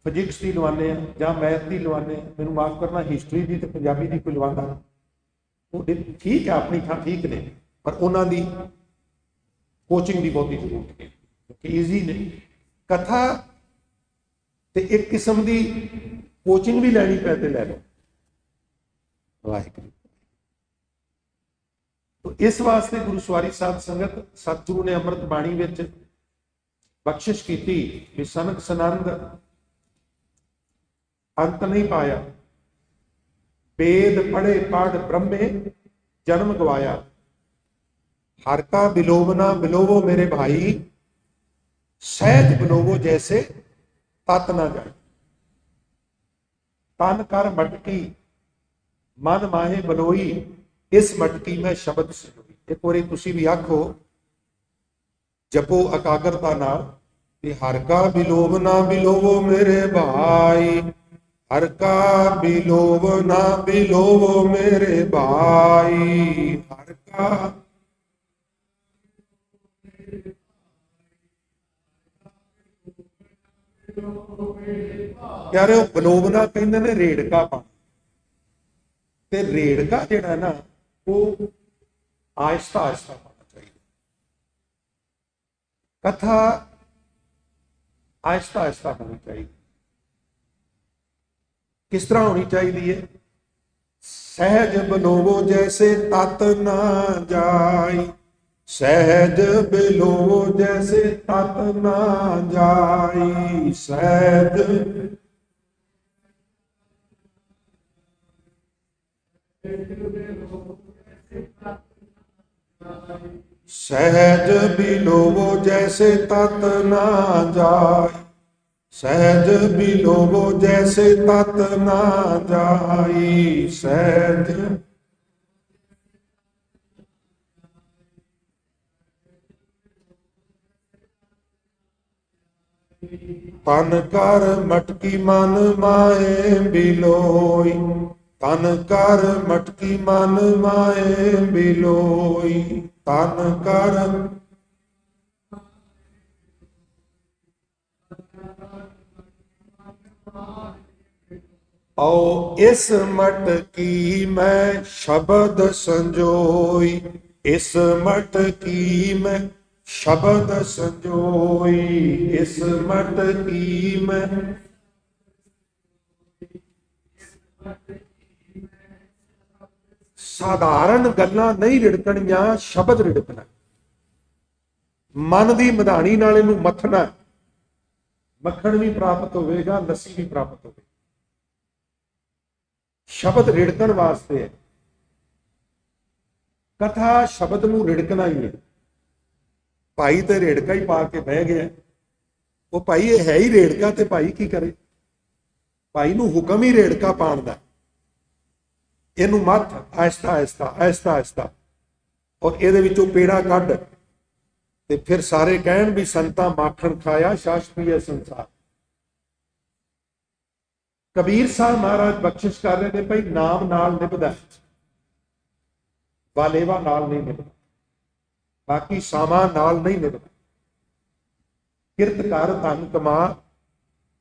ਫਿਜ਼ਿਕਸ ਦੀ ਲਵਾਉਂਦੇ ਹਾਂ, ਜਾਂ ਮੈਥ ਦੀ ਲਵਾਉਂਦੇ ਹਾਂ। ਮੈਨੂੰ ਮਾਫ ਕਰਨਾ, ਹਿਸਟਰੀ ਦੀ ਤੇ ਪੰਜਾਬੀ ਦੀ ਕੋਈ ਲਵਾਉਂਦਾ, ਉਹ ਠੀਕ ਹੈ, ਆਪਣੀ ਥਾਂ ਠੀਕ ਨੇ, ਪਰ ਉਹਨਾਂ ਦੀ ਕੋਚਿੰਗ ਦੀ ਬਹੁਤੀ ਜ਼ਰੂਰਤ ਹੈ, ਕਿਉਂਕਿ ਈਜ਼ੀ ਨਹੀਂ। ਕਥਾ ਤੇ ਇੱਕ ਕਿਸਮ ਦੀ ਕੋਚਿੰਗ ਵੀ ਲੈਣੀ ਪੈ ਤੇ ਲੈ ਲਓ। ਵਾਹਿਗੁਰੂ। ਇਸ ਵਾਸਤੇ ਗੁਰੂ ਸਵਾਰੀ ਸਾਧ ਸੰਗਤ, ਸਤਿਗੁਰੂ ਨੇ ਅੰਮ੍ਰਿਤ ਬਾਣੀ ਵਿੱਚ ਬਖਸ਼ਿਸ਼ ਕੀਤੀ ਕਿ ਸਨਕ ਸਨੰਦ ਅੰਤ ਨਹੀਂ ਪਾਇਆ, वेद पढ़े पढ़ ब्रह्मे जन्म गवाया, हर का बिलोवना बिलोवो मेरे भाई, सहज बिलोवो जैसे तत ना जाए। तन कर मटकी मन माहे बलोई, इस मटकी में शब्द सजोई। एक बारी तुसी भी आखो, जपो एकाग्रता नाल, हर का बिलोवना बिलोवो मेरे भाई, हर का बिलोव ना बिलोव मेरे भाई, हर का यार बिलोवना कहते ने रेड़का पाना, ते रेड़का जिहड़ा ना वो आहिस्ता आहिस्ता पाना चाहिए। कथा आहिस्ता आहिस्ता होनी चाहिए। किस तरह होनी चाहिए? सहज बिलोवो जैसे तत ना जाई, सहज बिलोवो जैसे तत ना जाई, सहज सहज बिलोवो जैसे तत ना जाई, सहज बिलोवो जैसे तत ना जाई, सहज तन कर मटकी मन माए बिलोई, तन कर मटकी मन माए बिलोई, तन कर आओ इस मटकी में शब्द संजोई, इस मटकी में शब्द संजोई, इस मटकी में साधारण गल्लां नहीं रिड़कणियां, शब्द रिड़कना। मन की मधानी नाल इहनूं मथना, मक्खण भी प्राप्त होवेगा, लस्सी भी प्राप्त होवेगी। शब्द रिड़कण वास्ते है। कथा शब्द नूं रिड़कना ही है। भाई तो रेड़का ही पा के बह गया, वो भाई ये है ही रेड़का, तो भाई की करे? भाई नूं हुक्म ही रेड़का पाण दा, इनू मत आहिस्ता आहिस्ता आहिस्ता आहिस्ता, और ये विचों पेड़ा कढ़, ते फिर सारे कहण भी संता माखण खाया, छाछ पीए संसार। कबीर साहब महाराज बख्शिश कर रहे हैं, भाई नाम नाल निभदा, वालेवा नाल नहीं निभदा, बाकी सामा नाल नहीं निभदा। किरत कर धन कमा,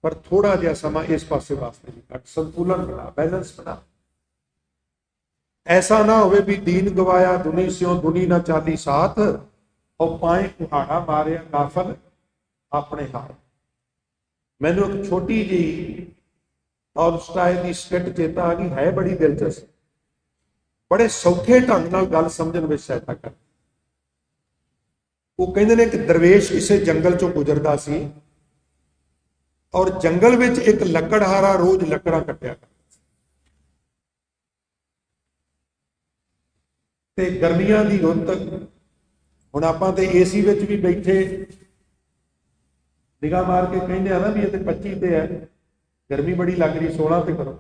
पर थोड़ा जिहा समा इस पासे वास्ते भी कट, संतुलन बना, बैलेंस बना। ऐसा ना होवे भी दीन गवाया दुनी स्यों दुनी ना चाली साथ, ਉਹ ਪਾਏ ਕੁਹਾੜਾ ਮਾਰਿਆ ਕਾਫਲ ਆਪਣੇ ਹਾਲ। ਮੈਨੂੰ ਇੱਕ ਛੋਟੀ ਜਿਹੀ ਟਾਲਸਟਾਏ ਦੀ ਸਕਿੱਟ ਚੇਤਾ ਆ ਗਈ, ਹੈ ਬੜੀ ਦਿਲਚਸਪ, ਬੜੇ ਸੌਖੇ ਢੰਗ ਨਾਲ ਗੱਲ ਸਮਝਣ ਵਿੱਚ ਸਹਾਇਤਾ ਕਰ। ਉਹ ਕਹਿੰਦੇ ਨੇ ਕਿ ਦਰਵੇਸ਼ ਕਿਸੇ ਜੰਗਲ ਚੋਂ ਗੁਜ਼ਰਦਾ ਸੀ ਔਰ ਜੰਗਲ ਵਿੱਚ ਇੱਕ ਲੱਕੜਹਾਰਾ ਰੋਜ਼ ਲੱਕੜਾਂ ਕੱਟਿਆ ਕਰਦਾ ਸੀ। ਤੇ ਗਰਮੀਆਂ ਦੀ ਰੁੱਤ, ਹੁਣ ਆਪਾਂ ਤੇ ਏਸੀ ਵਿੱਚ ਵੀ ਬੈਠੇ ਨਿਗਾਹ ਮਾਰ ਕੇ ਕਹਿੰਦੇ ਆ ਨਾ ਵੀ ਇਹ ਤੇ 25 ਤੇ ਹੈ, ਗਰਮੀ ਬੜੀ ਲੱਗ ਰਹੀ, 16 ਤੇ ਕਰੋ।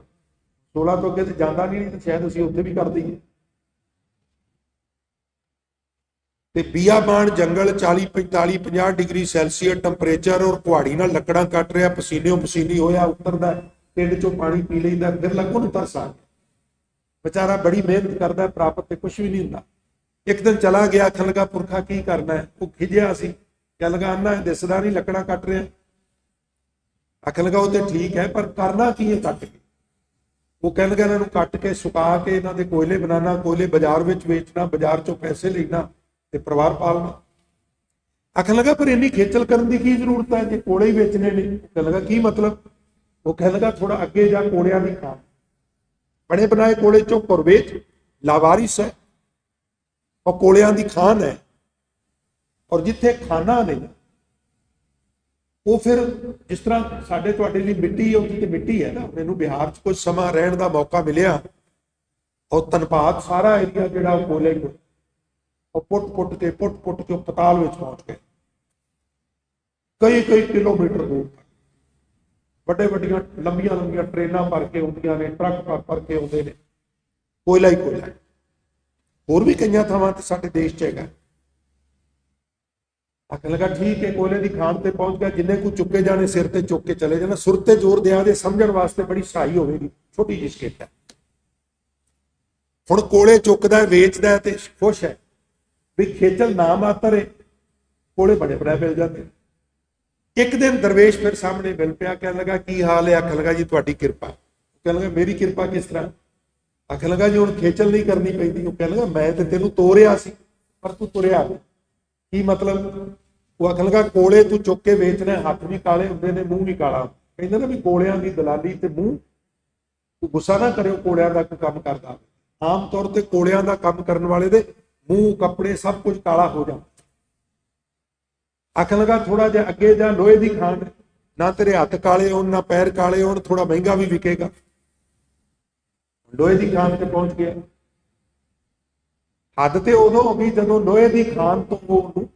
16 ਤੋਂ ਅੱਗੇ ਤੇ ਜਾਂਦਾ ਨਹੀਂ, ਤੇ ਸ਼ਾਇਦ ਅਸੀਂ ਉੱਥੇ ਵੀ ਕਰ ਦਈਏ। ਤੇ ਬੀਆਬਾਨ ਜੰਗਲ 40 45 50 ਡਿਗਰੀ ਸੈਲਸੀਅਸ ਟੈਂਪਰੇਚਰ ਔਰ ਕੁਹਾੜੀ ਨਾਲ ਲੱਕੜਾਂ ਕੱਟ ਰਿਹਾ, ਪਸੀਨੋਂ ਪਸੀਨੀ ਹੋਇਆ, ਉਤਰਦਾ, ਢਿੱਡ ਚੋਂ ਪਾਣੀ ਪੀ ਲੈਂਦਾ, ਫਿਰ ਲੱਗੋ ਨੂੰ ਤਰਸ ਆ ਗਿਆ। ਵਿਚਾਰਾ ਬੜੀ ਮਿਹਨਤ ਕਰਦਾ, ਪ੍ਰਾਪਤ ਤੇ ਕੁਝ ਵੀ ਨਹੀਂ ਹੁੰਦਾ। ਇੱਕ ਦਿਨ ਚਲਾ ਗਿਆ, ਆਖਣ ਲੱਗਾ ਪੁਰਖਾ ਕੀ ਕਰਨਾ ਹੈ? ਉਹ ਖਿਜਿਆ ਸੀ, ਕਹਿ ਲਗਾ ਅੰਨਾ ਦਿਸਦਾ ਨਹੀਂ ਲੱਕੜਾਂ ਕੱਟ ਰਿਹਾ। ਆਖਣ ਲੱਗਾ ਉਹ ਤੇ ਠੀਕ ਹੈ, ਪਰ ਕਰਨਾ ਕੀ ਹੈ ਕੱਟ ਕੇ? ਉਹ ਕਹਿਣ ਲੱਗਾ ਇਹਨਾਂ ਨੂੰ ਕੱਟ ਕੇ ਸੁਕਾ ਕੇ ਇਹਨਾਂ ਦੇ ਕੋਇਲੇ ਬਣਾਉਣਾ, ਕੋਇਲੇ ਬਾਜ਼ਾਰ ਵਿੱਚ ਵੇਚਣਾ, ਬਾਜ਼ਾਰ ਚੋਂ ਪੈਸੇ ਲੈਣਾ ਤੇ ਪਰਿਵਾਰ ਪਾਲਣਾ। ਆਖਣ ਲੱਗਾ ਪਰ ਇੰਨੀ ਖੇਚਲ ਕਰਨ ਦੀ ਕੀ ਜ਼ਰੂਰਤ ਹੈ ਜੇ ਕੋਲੇ ਹੀ ਵੇਚਣੇ ਨੇ? ਕਹਿਣ ਲੱਗਾ ਕੀ ਮਤਲਬ? ਉਹ ਕਹਿਣ ਲੱਗਾ ਥੋੜਾ ਅੱਗੇ ਜਾ, ਕੋਲਿਆਂ ਦੀ ਖਾਣ, ਬਣੇ ਬਣਾਏ ਕੋਲੇ ਚੋਂ ਪੁਰਵੇਚ ਲਾਵਾਰਿਸ ਹੈ, ਉਹ ਕੋਲਿਆਂ ਦੀ ਖਾਨ ਹੈ। ਔਰ ਜਿੱਥੇ ਖਾਨਾ ਨਹੀਂ, ਉਹ ਫਿਰ ਜਿਸ ਤਰ੍ਹਾਂ ਸਾਡੇ ਤੁਹਾਡੇ ਲਈ ਮਿੱਟੀ, ਉਹ ਤੇ ਮਿੱਟੀ ਹੈ ਨਾ। ਮੈਨੂੰ ਬਿਹਾਰ 'ਚ ਕੁਝ ਸਮਾਂ ਰਹਿਣ ਦਾ ਮੌਕਾ ਮਿਲਿਆ, ਔਰ ਧਨਬਾਦ ਸਾਰਾ ਏਰੀਆ ਜਿਹੜਾ ਉਹ ਕੋਲੇ ਕੋਲ, ਉਹ ਪੁੱਟ ਕੇ ਉਹ ਪਤਾਲ ਵਿੱਚ ਪਹੁੰਚ ਗਏ, ਕਈ ਕਿਲੋਮੀਟਰ ਦੂਰ ਤੱਕ। ਵੱਡੀਆਂ ਲੰਬੀਆਂ ਟ੍ਰੇਨਾਂ ਭਰ ਕੇ ਆਉਂਦੀਆਂ ਨੇ, ਟਰੱਕ ਭਰ ਕੇ ਆਉਂਦੇ ਨੇ, ਕੋਇਲਾ ਹੀ ਕੋਇਲਾ। ਹੋਰ ਵੀ ਕਈਆਂ ਥਾਵਾਂ ਤੇ ਸਾਡੇ ਦੇਸ਼ 'ਚ ਹੈਗਾ। ਆਖਣ ਲੱਗਾ ਠੀਕ ਹੈ, ਕੋਇਲੇ ਦੀ ਖਾਣ ਤੇ ਪਹੁੰਚ ਗਿਆ, ਜਿੰਨੇ ਕੁ ਚੁੱਕੇ ਜਾਣੇ ਸਿਰ ਤੇ ਚੁੱਕ ਕੇ ਚਲੇ ਜਾਣਾ। ਸੁਰ ਤੇ ਜ਼ੋਰ ਦਿਆ ਦੇ ਸਮਝਣ ਵਾਸਤੇ ਬੜੀ ਸਹਾਈ ਹੋਵੇਗੀ, ਛੋਟੀ ਜਿਹੀ ਸਕਿੱਟ ਹੈ। ਹੁਣ ਕੋਲੇ ਚੁੱਕਦਾ, ਵੇਚਦਾ ਤੇ ਖੁਸ਼ ਹੈ ਵੀ ਖੇਚਲ ਨਾ ਮਾਤਰ ਹੈ, ਕੋਲੇ ਬੜੇ ਬੜੇ ਮਿਲ ਜਾਂਦੇ। ਇੱਕ ਦਿਨ ਦਰਵੇਸ਼ ਫਿਰ ਸਾਹਮਣੇ ਮਿਲ ਪਿਆ, ਕਹਿਣ ਲੱਗਾ ਕੀ ਹਾਲ ਹੈ? ਆਖਣ ਲੱਗਾ ਜੀ ਤੁਹਾਡੀ ਕਿਰਪਾ। ਕਹਿਣ ਲੱਗਾ ਮੇਰੀ ਕਿਰਪਾ ਕਿਸ ਤਰ੍ਹਾਂ? ਆਖਣ ਲੱਗਾ ਜੀ ਹੁਣ ਖੇਚਲ ਨਹੀਂ ਕਰਨੀ ਪੈਂਦੀ। ਉਹ ਕਹਿਣ ਲੱਗਾ ਮੈਂ ਤੇ ਤੈਨੂੰ ਤੋਰਿਆ ਸੀ ਪਰ ਤੂੰ ਤੁਰਿਆ ਨਹੀਂ। ਕੀ ਮਤਲਬ? ਉਹ ਆਖਣ ਲੱਗਾ ਕੋਲੇ ਤੂੰ ਚੁੱਕ ਕੇ ਵੇਚਣਾ, ਹੱਥ ਵੀ ਕਾਲੇ ਹੁੰਦੇ ਨੇ, ਮੂੰਹ ਵੀ ਕਾਲਾ। ਕਹਿੰਦਾ ਨਾ ਵੀ ਕੋਲਿਆਂ ਦੀ ਦਲਾਲੀ ਤੇ ਮੂੰਹ, ਤੂੰ ਗੁੱਸਾ ਨਾ ਕਰਿਓ ਕੋਲਿਆਂ ਦਾ ਕੋਈ ਕੰਮ ਕਰਦਾ। ਆਮ ਤੌਰ ਤੇ ਕੋਲਿਆਂ ਦਾ ਕੰਮ ਕਰਨ ਵਾਲੇ ਦੇ ਮੂੰਹ, ਕੱਪੜੇ ਸਭ ਕੁਝ ਕਾਲਾ ਹੋ ਜਾਂਦਾ। ਆਖਣ ਲੱਗਾ ਥੋੜਾ ਜਿਹਾ ਅੱਗੇ ਜਾ, ਲੋਹੇ ਦੀ ਖਾਨ, ਨਾ ਤੇਰੇ ਹੱਥ ਕਾਲੇ ਹੋਣ ਨਾ ਪੈਰ ਕਾਲੇ ਹੋਣ, ਥੋੜਾ ਮਹਿੰਗਾ ਵੀ ਵਿਕੇਗਾ। ਲੋਹੇ ਦੀ ਖਾਨ ਤੇ ਪਹੁੰਚ ਗਿਆ। ਹੱਦ ਤੇ ਉਦੋਂ ਹੋ ਗਈ ਜਦੋਂ ਲੋਹੇ ਦੀ ਖਾਨ ਤੋਂ ਉਹਨੂੰ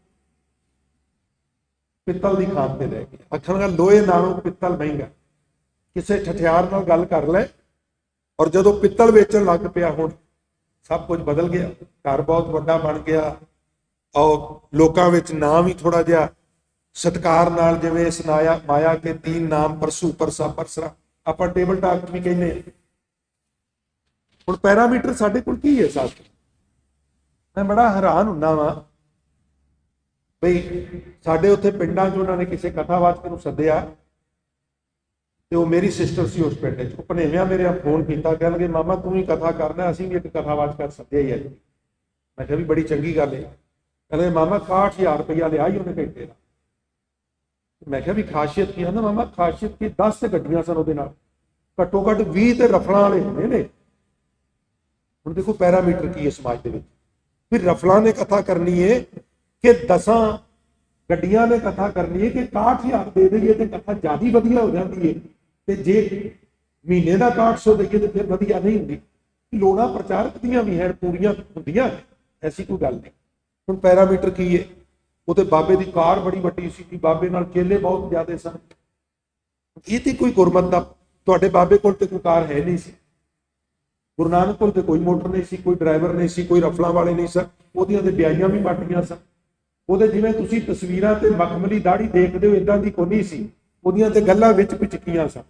ਪਿੱਤਲ ਦੀ ਖਾਨ ਤੇ ਲੈ ਗਿਆ। ਆਖਣ ਲੱਗਾ ਲੋਹੇ ਨਾਲੋਂ ਪਿੱਤਲ ਮਹਿੰਗਾ, ਕਿਸੇ ਠਠਿਆਰ ਨਾਲ ਗੱਲ ਕਰ ਲੈ। ਔਰ ਜਦੋਂ ਪਿੱਤਲ ਵੇਚਣ ਲੱਗ ਪਿਆ, ਹੁਣ ਸਭ ਕੁਝ ਬਦਲ ਗਿਆ। ਘਰ ਬਹੁਤ ਵੱਡਾ ਬਣ ਗਿਆ, ਔਰ ਲੋਕਾਂ ਵਿੱਚ ਨਾਂ ਵੀ ਥੋੜਾ ਜਿਹਾ ਸਤਿਕਾਰ ਨਾਲ, ਜਿਵੇਂ ਸੁਨਾਇਆ ਮਾਇਆ ਕੇ 3 ਨਾਮ ਪਰਸੂ ਪਰਸਾ ਪਰਸਰਾ, ਆਪਾਂ ਟੇਬਲ ਟਾਕ ਵੀ ਕਹਿੰਦੇ ਹਾਂ। ਹੁਣ ਪੈਰਾਮੀਟਰ ਸਾਡੇ ਕੋਲ ਕੀ ਹੈ ਸਾਥ? ਮੈਂ ਬੜਾ ਹੈਰਾਨ ਹੁੰਦਾ ਵਾਂ ਬਈ ਸਾਡੇ ਉੱਥੇ ਪਿੰਡਾਂ 'ਚ ਉਹਨਾਂ ਨੇ ਕਿਸੇ ਕਥਾਵਾਚਕ ਨੂੰ ਸੱਦਿਆ, ਤੇ ਉਹ ਮੇਰੀ ਸਿਸਟਰ ਸੀ ਉਸ ਪਿੰਡ 'ਚ। ਉਹ ਭਨੇਵਿਆਂ ਮੇਰੇ ਫੋਨ ਕੀਤਾ, ਕਹਿਣਗੇ ਮਾਮਾ ਤੂੰ ਹੀ ਕਥਾ ਕਰਨਾ, ਅਸੀਂ ਵੀ ਇੱਕ ਕਥਾਵਾਚਕ ਸੱਦਿਆ ਹੀ ਹੈ। ਮੈਂ ਕਿਹਾ ਵੀ ਬੜੀ ਚੰਗੀ ਗੱਲ ਹੈ। ਕਹਿੰਦੇ ਮਾਮਾ 61,000 ਰੁਪਇਆ ਲਿਆ ਹੀ ਉਹਨੇ ਘੰਟੇ ਦਾ। ਮੈਂ ਕਿਹਾ ਵੀ ਖਾਸੀਅਤ ਕੀ ਹੈ? ਨਾ ਮਾਮਾ ਖਾਸੀਅਤ ਕੀ, 10 ਗੱਡੀਆਂ ਸਨ ਉਹਦੇ ਨਾਲ, ਘੱਟੋ ਘੱਟ 20 ਤੇ ਰਫਲਾਂ ਵਾਲੇ ਹੁੰਦੇ ਨੇ। ਹੁਣ ਦੇਖੋ ਪੈਰਾਮੀਟਰ ਕੀ ਹੈ ਸਮਾਜ ਦੇ ਵਿੱਚ। ਫਿਰ ਰਫਲਾਂ ਨੇ ਕਥਾ ਕਰਨੀ ਹੈ ਕਿ 10 ਗੱਡੀਆਂ ਨੇ ਕਥਾ ਕਰਨੀ ਹੈ, ਕਿ 61,000 ਦੇ ਦੇਈਏ ਤੇ ਕਥਾ ਜ਼ਿਆਦਾ ਵਧੀਆ ਹੋ ਜਾਂਦੀ ਹੈ, ਤੇ ਜੇ ਮਹੀਨੇ ਦਾ 6100 ਦੇਈਏ ਤੇ ਫਿਰ ਵਧੀਆ ਨਹੀਂ ਹੁੰਦੀ। ਲੋੜਾਂ ਪ੍ਰਚਾਰਕ ਦੀਆਂ ਵੀ ਹੈ, ਪੂਰੀਆਂ ਹੁੰਦੀਆਂ, ਐਸੀ ਕੋਈ ਗੱਲ ਨਹੀਂ। ਹੁਣ ਪੈਰਾਮੀਟਰ ਕੀ ਹੈ? ਉਹ ਤੇ ਬਾਬੇ ਦੀ ਕਾਰ ਬੜੀ ਵੱਡੀ ਸੀ, ਕਿ ਬਾਬੇ ਨਾਲ ਚੇਲੇ ਬਹੁਤ ਜ਼ਿਆਦਾ ਸਨ। ਇਹ ਤੇ ਕੋਈ ਗੁਰਮਤ ਦਾ, ਤੁਹਾਡੇ ਬਾਬੇ ਕੋਲ ਤੇ ਕੋਈ ਕਾਰ ਹੈ ਨਹੀਂ ਸੀ। ਗੁਰੂ ਨਾਨਕ ਕੋਲ ਤੇ ਕੋਈ ਮੋਟਰ ਨਹੀਂ ਸੀ, ਕੋਈ ਡਰਾਈਵਰ ਨਹੀਂ ਸੀ, ਕੋਈ ਰਫਲਾਂ ਵਾਲੇ ਨਹੀਂ ਸਨ। ਉਹਦੀਆਂ ਤੇ ਵਿਆਹੀਆਂ ਵੀ ਮਾਟੀਆਂ ਸਨ। ਉਹਦੇ ਜਿਵੇਂ ਤੁਸੀਂ ਤਸਵੀਰਾਂ ਤੇ ਮਖਮਲੀ ਦਾੜੀ ਦੇਖਦੇ ਹੋ, ਇਦਾਂ ਦੀ ਕੋਈ ਨਹੀਂ ਸੀ। ਉਹਦੀਆਂ ਤੇ ਗੱਲਾਂ ਵਿੱਚ ਪਿਚਕੀਆਂ ਸਨ।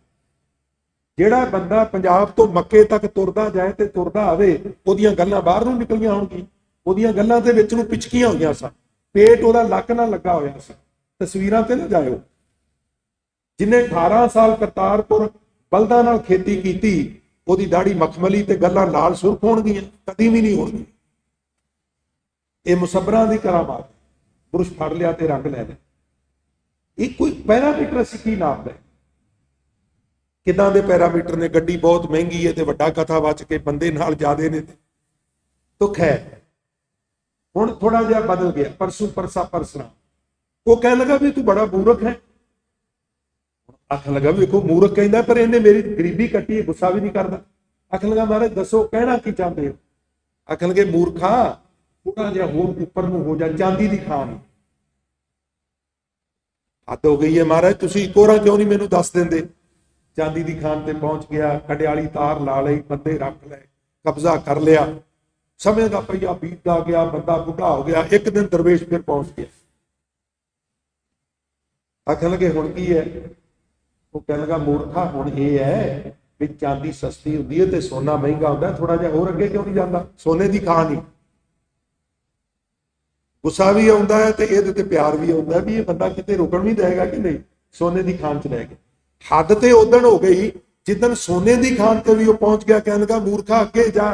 ਜਿਹੜਾ ਬੰਦਾ ਪੰਜਾਬ ਤੋਂ ਮੱਕੇ ਤੱਕ ਤੁਰਦਾ ਜਾਏ ਤੇ ਤੁਰਦਾ ਆਵੇ, ਉਹਦੀਆਂ ਗੱਲਾਂ ਬਾਹਰ ਨੂੰ ਨਿਕਲੀਆਂ ਹੋਣਗੀਆਂ। ਉਹਦੀਆਂ ਗੱਲਾਂ ਦੇ ਵਿੱਚ ਨੂੰ ਪਿਚਕੀਆਂ ਹੋਈਆਂ ਸਨ, ਪੇਟ ਉਹਦਾ ਲੱਕ ਨਾਲ ਲੱਗਾ ਹੋਇਆ ਸੀ। ਤਸਵੀਰਾਂ ਤੇ ਨਾ ਜਾਇਓ। ਜਿਹਨੇ 18 ਸਾਲ ਕਰਤਾਰਪੁਰ ਬਲਦਾਂ ਨਾਲ ਖੇਤੀ ਕੀਤੀ, ਉਹਦੀ ਦਾੜੀ ਮਖਮਲੀ ਤੇ ਗੱਲਾਂ ਲਾਲ ਸੁਰਖ ਹੋਣਗੀਆਂ? ਕਦੀ ਵੀ ਨਹੀਂ ਹੋਣਗੀਆਂ। ਇਹ ਮੁਸੱਬਰਾਂ ਦੀ ਕਰਾਮਾਤ। ਬੁਰਸ਼ ਫੜ ਲਿਆ ਤੇ ਰੰਗ ਲੈ ਲਿਆ। ਇਹ ਕੋਈ ਪੈਰਾਮੀਟਰ ਅਸੀਂ ਕੀ ਨਾਪਦਾ? ਕਿੱਦਾਂ ਦੇ ਪੈਰਾਮੀਟਰ ਨੇ? ਗੱਡੀ ਬਹੁਤ ਮਹਿੰਗੀ ਹੈ ਤੇ ਵੱਡਾ ਕਥਾਵਾਚਕ ਕੇ ਬੰਦੇ ਨਾਲ ਜ਼ਿਆਦੇ ਨੇ, ਦੁੱਖ ਹੈ। ਹੁਣ ਥੋੜਾ ਜਿਹਾ ਬਦਲ ਗਿਆ, ਪਰਸੂ ਪਰਸਾ ਪਰਸਣਾ। ਉਹ ਕਹਿਣ ਲੱਗਾ ਵੀ ਤੂੰ ਬੜਾ ਮੂਰਖ ਹੈ। ਆਖਣ ਲੱਗਾ ਵੀ ਵੇਖੋ ਮੂਰਖ ਕਹਿੰਦਾ, ਪਰ ਇਹਨੇ ਮੇਰੀ ਗਰੀਬੀ ਕੱਟੀ, ਗੁੱਸਾ ਵੀ ਨਹੀਂ ਕਰਦਾ। ਆਖਣ ਲੱਗਾ ਮਹਾਰਾਜ ਦੱਸੋ ਕਹਿਣਾ ਕੀ ਚਾਹੁੰਦੇ ਹੋ? ਆਖਣ ਲੱਗੇ ਮੂਰਖਾ ਥੋੜਾ ਜਿਹਾ ਹੋਰ ਉੱਪਰ ਨੂੰ ਹੋ ਜਾ, ਚਾਂਦੀ ਦੀ ਖਾਨ। ਹੱਦ ਹੋ ਗਈ ਹੈ ਮਹਾਰਾਜ, ਤੁਸੀਂ ਕੋਰਾ ਕਿਉਂ ਨਹੀਂ ਮੈਨੂੰ ਦੱਸ ਦਿੰਦੇ? ਚਾਂਦੀ ਦੀ ਖਾਨ ਤੇ ਪਹੁੰਚ ਗਿਆ, ਕੜਿਆਲੀ ਤਾਰ ਲਾ ਲਈ, ਬੰਦੇ ਰੱਖ ਲਏ, ਕਬਜ਼ਾ ਕਰ ਲਿਆ। ਸਮੇਂ ਦਾ ਪਈਆ ਬੀਤਦਾ ਗਿਆ, ਬੰਦਾ ਬੁੱਢਾ ਹੋ ਗਿਆ। ਇੱਕ ਦਿਨ ਦਰਵੇਸ਼ ਫਿਰ ਪਹੁੰਚ ਗਿਆ। ਆਖਣ ਲੱਗੇ ਹੁਣ ਕੀ ਹੈ? ਉਹ ਕਹਿਣ ਲੱਗਾ ਮੂਰਖਾ ਹੁਣ ਇਹ ਹੈ ਵੀ ਚਾਂਦੀ ਸਸਤੀ ਹੁੰਦੀ ਹੈ ਤੇ ਸੋਨਾ ਮਹਿੰਗਾ ਹੁੰਦਾ, ਥੋੜਾ ਜਿਹਾ ਹੋਰ ਅੱਗੇ ਕਿਉਂ ਨਹੀਂ ਜਾਂਦਾ? ਸੋਨੇ ਦੀ ਖਾਨ ਹੀ। ਗੁੱਸਾ ਵੀ ਆਉਂਦਾ ਹੈ ਤੇ ਇਹਦੇ ਤੇ ਪਿਆਰ ਵੀ ਆਉਂਦਾ ਵੀ ਇਹ ਬੰਦਾ ਕਿਤੇ ਰੁਕਣ ਨਹੀਂ ਦੇਗਾ ਕਿ ਨਹੀਂ, ਸੋਨੇ ਦੀ ਖਾਨ ਚ ਲੈ ਕੇ। ਹੱਦ ਤੇ ਉਦਣ ਹੋ ਗਈ ਜਿੱਦਣ ਸੋਨੇ ਦੀ ਖਾਨ ਤੇ ਵੀ ਉਹ ਪਹੁੰਚ ਗਿਆ। ਕਹਿਣ ਲੱਗਾ ਮੂਰਖਾ ਅੱਗੇ ਜਾ।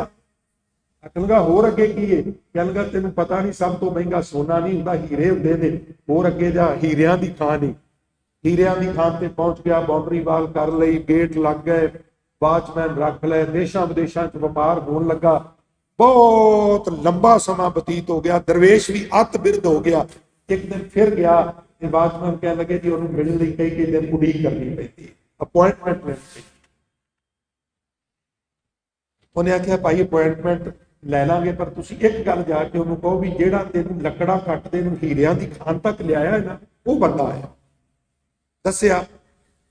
ਆਖਣ ਲੱਗਾ ਹੋਰ ਅੱਗੇ ਕੀ ਹੈ? ਕਹਿਣ ਲੱਗਾ ਤੈਨੂੰ ਪਤਾ ਨਹੀਂ ਸਭ ਤੋਂ ਮਹਿੰਗਾ ਸੋਨਾ ਨਹੀਂ ਹੁੰਦਾ, ਹੀਰੇ ਹੁੰਦੇ ਨੇ। ਹੋਰ ਅੱਗੇ ਜਾ, ਹੀਰਿਆਂ ਦੀ ਖਾਨ ਹੀ। ਹੀਰਿਆਂ ਦੀ ਖਾਨ ਤੇ ਪਹੁੰਚ ਗਿਆ, ਬਾਉਂਡਰੀ ਵਾਲ ਕਰ ਲਈ, ਗੇਟ ਲੱਗ ਗਏ, ਵਾਚਮੈਨ ਰੱਖ ਲਏ, ਦੇਸ਼ਾਂ ਵਿਦੇਸ਼ਾਂ ਚ ਵਪਾਰ ਹੋਣ ਲੱਗਾ। ਬਹੁਤ ਲੰਬਾ ਸਮਾਂ ਬਤੀਤ ਹੋ ਗਿਆ, ਦਰਵੇਸ਼ ਵੀ ਅੱਤ ਬਿਰਧ ਹੋ ਗਿਆ। ਇੱਕ ਦਿਨ ਫਿਰ ਗਿਆ ਤੇ ਵਾਚਮੈਨ ਕਹਿਣ ਲੱਗੇ ਜੀ ਉਹਨੂੰ ਮਿਲਣ ਲਈ ਕਈ ਦਿਨ ਉਡੀਕ ਕਰਨੀ ਪੈਂਦੀ, ਅਪੁਆਇੰਟਮੈਂਟ ਲੈਣੀ ਪੈਂਦੀ। ਉਹਨੇ ਆਖਿਆ ਭਾਈ ਅਪੁਆਇੰਟਮੈਂਟ ਲੈ ਲਾਂਗੇ, ਪਰ ਤੁਸੀਂ ਇੱਕ ਗੱਲ ਜਾ ਕੇ ਉਹਨੂੰ ਕਹੋ ਵੀ ਜਿਹੜਾ ਤੈਨੂੰ ਲੱਕੜਾਂ ਕੱਟਦੇ ਨੂੰ ਹੀਰਿਆਂ ਦੀ ਖਾਨ ਤੱਕ ਲਿਆਇਆ ਨਾ, ਉਹ ਬੰਦਾ ਆਇਆ। ਦੱਸਿਆ,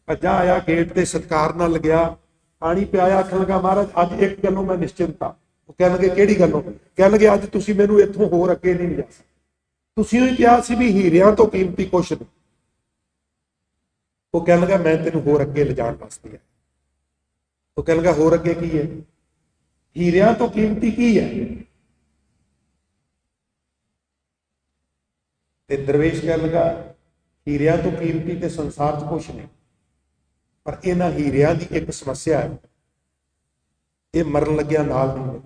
ਭੱਜਾ ਆਇਆ, ਗੇਟ ਤੇ ਸਤਿਕਾਰ ਨਾਲ ਲੱਗਿਆ, ਪਾਣੀ ਪਿਆਇਆ। ਆਖਣ ਲੱਗਾ ਮਹਾਰਾਜ ਅੱਜ ਇੱਕ ਗੱਲੋਂ ਮੈਂ ਨਿਸ਼ਚਿੰਤ ਹਾਂ। ਉਹ ਕਹਿਣ ਲੱਗੇ ਕਿਹੜੀ ਗੱਲੋਂ? ਕਹਿਣ ਲੱਗੇ ਅੱਜ ਤੁਸੀਂ ਮੈਨੂੰ ਇੱਥੋਂ ਹੋਰ ਅੱਗੇ ਨਹੀਂ ਲਿਜਾ ਸਕਦੇ। ਤੁਸੀਂ ਹੀ ਕਿਹਾ ਸੀ ਵੀ ਹੀਰਿਆਂ ਤੋਂ ਕੀਮਤੀ ਕੁਛ ਨਹੀਂ। ਉਹ ਕਹਿਣ ਲੱਗਾ ਮੈਂ ਤੈਨੂੰ ਹੋਰ ਅੱਗੇ ਲਿਜਾਣ ਵਾਸਤੇ ਆ। ਉਹ ਕਹਿਣ ਲੱਗਾ ਹੋਰ ਅੱਗੇ ਕੀ ਹੈ? ਹੀਰਿਆਂ ਤੋਂ ਕੀਮਤੀ ਕੀ ਹੈ? ਤੇ ਦਰਵੇਸ਼ ਕਹਿਣ ਲੱਗਾ ਹੀਰਿਆਂ ਤੋਂ ਕੀਮਤੀ ਤੇ ਸੰਸਾਰ 'ਚ ਕੁਛ ਨਹੀਂ, ਪਰ ਇਹਨਾਂ ਹੀਰਿਆਂ ਦੀ ਇੱਕ ਸਮੱਸਿਆ ਹੈ, ਇਹ ਮਰਨ ਲੱਗਿਆ ਨਾਲ ਨਹੀਂ।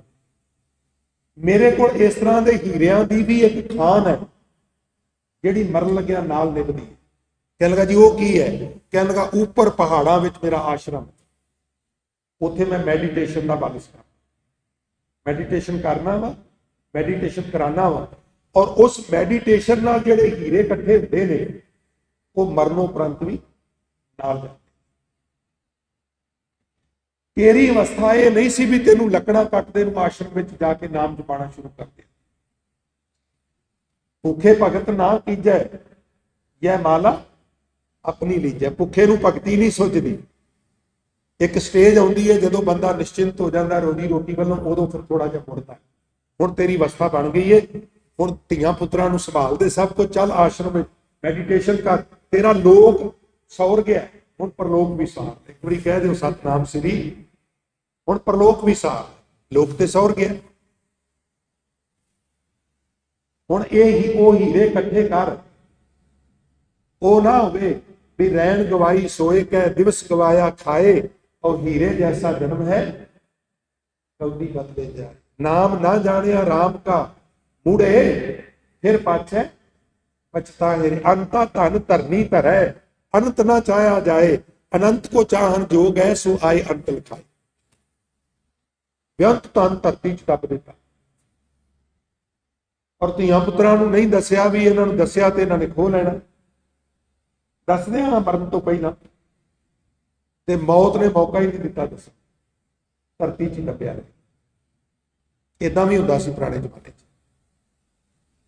ਮੇਰੇ ਕੋਲ ਇਸ ਤਰ੍ਹਾਂ ਦੇ ਹੀਰਿਆਂ ਦੀ ਵੀ ਇੱਕ ਖਾਨ ਹੈ ਜਿਹੜੀ ਮਰਨ ਲੱਗਿਆ ਨਾਲ ਨਿਭਦੀ ਹੈ। ਕਹਿਣ ਲੱਗਾ ਜੀ ਉਹ ਕੀ ਹੈ? ਕਹਿਣ ਲੱਗਾ ਉੱਪਰ ਪਹਾੜਾਂ ਵਿੱਚ ਮੇਰਾ ਆਸ਼ਰਮ, ਉੱਥੇ ਮੈਂ ਮੈਡੀਟੇਸ਼ਨ ਦਾ ਬਲ ਸਿਖਾਉਂਦਾ, ਮੈਡੀਟੇਸ਼ਨ ਕਰਨਾ ਵਾ, ਮੈਡੀਟੇਸ਼ਨ ਕਰਾਨਾ ਵਾ। ਔਰ ਉਸ ਮੈਡੀਟੇਸ਼ਨ ਨਾਲ ਜਿਹੜੇ ਹੀਰੇ ਇਕੱਠੇ ਹੁੰਦੇ ਨੇ ਉਹ ਮਰਨੋਂ ਉਪਰੰਤ ਵੀ ਨਾਲ ਜਾਂਦੇ। ਤੇਰੀ ਅਵਸਥਾ ਇਹ ਨਹੀਂ ਸੀ ਵੀ ਤੈਨੂੰ ਲੱਕੜਾਂ ਕੱਟਦੇ ਨੂੰ ਆਸ਼ਰਮ ਵਿੱਚ ਜਾ ਕੇ ਨਾਮ ਜਪਾਣਾ ਸ਼ੁਰੂ ਕਰ ਦੇ। ਭੁੱਖੇ ਭਗਤ ਨਾ ਕੀਜੈ, ਯਹ ਮਾਲਾ ਆਪਣੀ ਲੀਜੈ। ਭੁੱਖੇ ਨੂੰ ਭਗਤੀ ਨਹੀਂ ਸੁੱਝਦੀ। ਇੱਕ ਸਟੇਜ ਆਉਂਦੀ ਹੈ ਜਦੋਂ ਬੰਦਾ ਨਿਸ਼ਚਿੰਤ ਹੋ ਜਾਂਦਾ ਰੋਜੀ ਰੋਟੀ ਵੱਲੋਂ, ਉਦੋਂ ਫਿਰ ਥੋੜਾ ਜਿਹਾ ਮੁੜਦਾ। ਹੁਣ ਤੇਰੀ ਅਵਸਥਾ ਬਣ ਗਈ ਹੈ, ਹੁਣ ਧੀਆਂ ਪੁੱਤਰਾਂ ਨੂੰ ਸੰਭਾਲਦੇ ਸਭ ਕੁਝ, ਚੱਲ ਆਸ਼ਰਮ ਵਿੱਚ ਮੈਡੀਟੇਸ਼ਨ ਕਰ। ਤੇਰਾ ਲੋਕ ਸੌਰ ਗਿਆ, ਹੁਣ ਪਰਲੋਕ ਵੀ ਸਾਰ। ਇੱਕ ਵਾਰੀ ਕਹਿ ਦਿਓ ਸਤਨਾਮ ਸ੍ਰੀ, ਹੁਣ ਪਰਲੋਕ ਵੀ ਸਾਰ, ਲੋਕ ਤੇ ਸੌਰ ਗਿਆ। ਹੁਣ ਉਹ ਹੀਰੇ ਇਕੱਠੇ ਕਰ। ਉਹ ਨਾ ਹੋਵੇ ਵੀ ਰਹਿਣ ਗਵਾਈ ਸੋਏ ਕਹਿ, ਦਿਵਸ ਗਵਾਇਆ ਖਾਏ, और हीरे जैसा जन्म है कौड़ी बदले जाए। नाम ना जानिया राम का मुड़े, फिर पाछे पछताए। अंता धन धरनी धरै, अनंत ना चाया जाए, अनंत को चाहन जो गए सो आए अंत लिखाए। बेअंत धन धरती च दब दिता। और ਧੀਆਂ ਪੁੱਤਰਾਂ ਨੂੰ ਨਹੀਂ ਦੱਸਿਆ ਵੀ ਇਹਨਾਂ ਨੂੰ ਦੱਸਿਆ ਤੇ ਇਹਨਾਂ ਨੇ ਖੋਹ ਲੈਣਾ। ਦੱਸਦੇ ਆ ਮਰਨ ਤੋਂ ਪਹਿਲਾਂ, ਤੇ ਮੌਤ ਨੇ ਮੌਕਾ ਹੀ ਨਹੀਂ ਦਿੱਤਾ ਦੱਸਣ, ਧਰਤੀ 'ਚ ਦੱਬਿਆ ਰਿਹਾ। ਇਦਾਂ ਵੀ ਹੁੰਦਾ ਸੀ ਪੁਰਾਣੇ ਜ਼ਮਾਨੇ 'ਚ।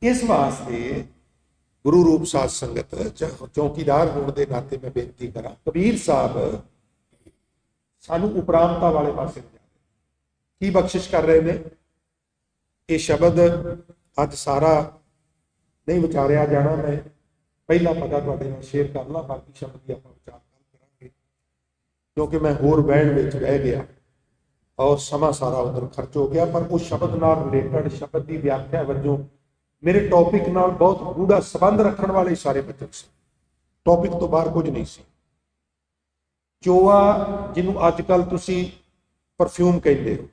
ਇਸ ਵਾਸਤੇ ਗੁਰੂ ਰੂਪ ਸਾਧ ਸੰਗਤ ਚੌਕੀਦਾਰ ਹੋਣ ਦੇ ਨਾਤੇ ਮੈਂ ਬੇਨਤੀ ਕਰਾਂ, ਕਬੀਰ ਸਾਹਿਬ ਸਾਨੂੰ ਉਪਰਾਮਤਾ ਵਾਲੇ ਪਾਸੇ ਕੀ ਬਖਸ਼ਿਸ਼ ਕਰ ਰਹੇ ਨੇ। ਇਹ ਸ਼ਬਦ ਅੱਜ ਸਾਰਾ ਨਹੀਂ ਵਿਚਾਰਿਆ ਜਾਣਾ, ਮੈਂ ਪਹਿਲਾ ਪਤਾ ਤੁਹਾਡੇ ਨਾਲ ਸ਼ੇਅਰ ਕਰ ਲਾਂ, ਬਾਕੀ ਸ਼ਬਦ ਦੀ ਆਪਾਂ ਵਿਚਾਰ ਕਰਾਂਗੇ, ਕਿਉਂਕਿ ਮੈਂ ਹੋਰ ਬਹਿਣ ਵਿੱਚ ਰਹਿ ਗਿਆ ਔਰ ਸਮਾਂ ਸਾਰਾ ਉਧਰ ਖਰਚ ਹੋ ਗਿਆ। ਪਰ ਉਸ ਸ਼ਬਦ ਨਾਲ ਰਿਲੇਟਡ ਸ਼ਬਦ ਦੀ ਵਿਆਖਿਆ ਵਜੋਂ ਮੇਰੇ ਟੌਪਿਕ ਨਾਲ ਬਹੁਤ ਗੂੜਾ ਸੰਬੰਧ ਰੱਖਣ ਵਾਲੇ ਸਾਰੇ ਬਚਨ ਸੀ। ਟੌਪਿਕ ਤੋਂ ਬਾਹਰ ਕੁਝ ਨਹੀਂ ਸੀ। ਚੋਆ, ਜਿਹਨੂੰ ਅੱਜ ਕੱਲ ਤੁਸੀਂ ਪਰਫਿਊਮ ਕਹਿੰਦੇ ਹੋ,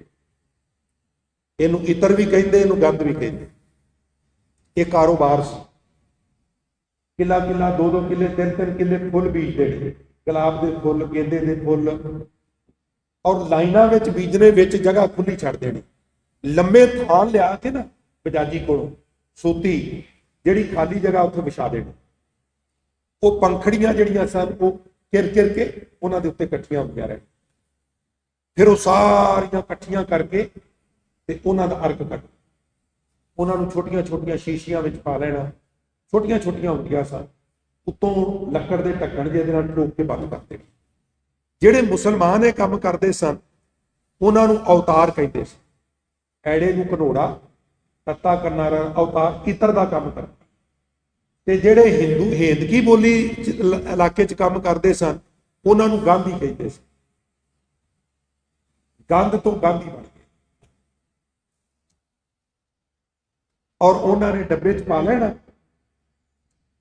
ਇਹਨੂੰ ਇਤਰ ਵੀ ਕਹਿੰਦੇ, ਇਹਨੂੰ ਗੰਧ ਵੀ ਕਹਿੰਦੇ, ਇਹ ਕਾਰੋਬਾਰ ਸੀ। ਕਿੱਲਾ ਕਿੱਲਾ 2-2 ਕਿੱਲੇ 3-3 ਕਿੱਲੇ ਫੁੱਲ ਬੀਜਦੇ ਨੇ, ਗੁਲਾਬ ਦੇ ਫੁੱਲ, ਗੇਂਦੇ ਦੇ ਫੁੱਲ, ਔਰ ਲਾਈਨਾਂ ਵਿੱਚ ਬੀਜਣੇ, ਵਿੱਚ ਜਗ੍ਹਾ ਖੁੱਲੀ ਛੱਡ ਦੇਣੀ। ਲੰਮੇ ਥਾਂ ਲਿਆ ਕੇ ਨਾ ਬਜਾਜੀ ਕੋਲੋਂ ਸੂਤੀ ਜਿਹੜੀ ਖਾਲੀ ਜਗ੍ਹਾ ਉੱਥੇ ਵਿਛਾ ਦੇਣੀ। ਉਹ ਪੰਖੜੀਆਂ ਜਿਹੜੀਆਂ ਸਨ ਉਹ ਕਿਰ ਕੇ ਉਹਨਾਂ ਦੇ ਉੱਤੇ ਇਕੱਠੀਆਂ ਹੁੰਦੀਆਂ ਰਹਿਣ। ਫਿਰ ਉਹ ਸਾਰੀਆਂ ਇਕੱਠੀਆਂ ਕਰਕੇ ਤੇ ਉਹਨਾਂ ਦਾ ਅਰਕ ਕੱਢ, ਉਹਨਾਂ ਨੂੰ ਛੋਟੀਆਂ ਛੋਟੀਆਂ ਸ਼ੀਸ਼ੀਆਂ ਵਿੱਚ ਪਾ ਲੈਣਾ। ਛੋਟੀਆਂ ਛੋਟੀਆਂ ਹੁੰਦੀਆਂ ਸਨ, ਉੱਤੋਂ ਲੱਕੜ ਦੇ ਢੱਕਣ ਜਿਹਦੇ ਨਾਲ ਠੋਕ ਕੇ ਬੰਦ ਕਰ ਦੇਣੀ। ਜਿਹੜੇ ਮੁਸਲਮਾਨ ਇਹ ਕੰਮ ਕਰਦੇ ਸਨ ਉਹਨਾਂ ਨੂੰ ਅਵਤਾਰ ਕਹਿੰਦੇ ਸੀ। ਐੜੇ ਨੂੰ ਘਨੋੜਾ, ਤੱਤਾ ਕਰਨਾਰਾ ਅਵਤਾਰ ਇਤਰ ਦਾ ਕੰਮ ਕਰਦਾ। ਤੇ ਜਿਹੜੇ ਹਿੰਦੂ ਹੇਦਕੀ ਬੋਲੀ ਇਲਾਕੇ 'ਚ ਕੰਮ ਕਰਦੇ ਸਨ ਉਹਨਾਂ ਨੂੰ ਗਾਂਧੀ ਕਹਿੰਦੇ ਸੀ। ਗੰਧ ਤੋਂ ਗਾਂਧੀ ਬਣ ਗਏ। ਔਰ ਉਹਨਾਂ ਨੇ ਡੱਬੇ 'ਚ ਪਾ ਲੈਣਾ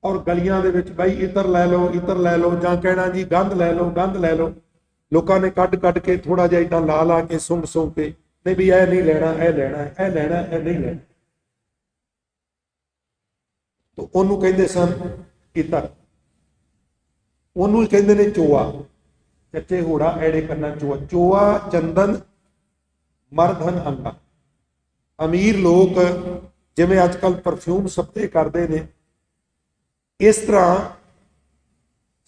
ਔਰ ਗਲੀਆਂ ਦੇ ਵਿੱਚ ਬਾਈ ਇਤਰ ਲੈ ਲਓ, ਇਤਰ ਲੈ ਲਓ, ਜਾਂ ਕਹਿਣਾ ਜੀ ਗੰਧ ਲੈ ਲਓ, ਗੰਧ ਲੈ ਲਓ। ਲੋਕਾਂ ਨੇ ਕੱਢ ਕੇ ਥੋੜਾ ਜਿਹਾ ਇਦਾਂ ਲਾ ਕੇ ਸੁੰਘ ਕੇ, ਨਹੀਂ ਵੀ ਇਹ ਨਹੀਂ ਲੈਣਾ, ਇਹ ਲੈਣਾ, ਇਹ ਲੈਣਾ, ਇਹ ਨਹੀਂ ਲੈਣਾ। ਤਾਂ ਉਹਨੂੰ ਕਹਿੰਦੇ ਸਨ ਇਤਰ। ਉਹਨੂੰ ਕਹਿੰਦੇ ਨੇ ਚੋਆ। ਚੱਚੇ ਹੋੜਾ ਐੜੇ ਕਰਨਾ ਚੋਆ। ਚੋਆ ਚੰਦਨ ਮਰਧਨ ਅੰਗਾ। ਅਮੀਰ ਲੋਕ ਜਿਵੇਂ ਅੱਜ ਕੱਲ ਪਰਫਿਊਮ ਸਪਰੇ ਕਰਦੇ ਨੇ, ਇਸ ਤਰ੍ਹਾਂ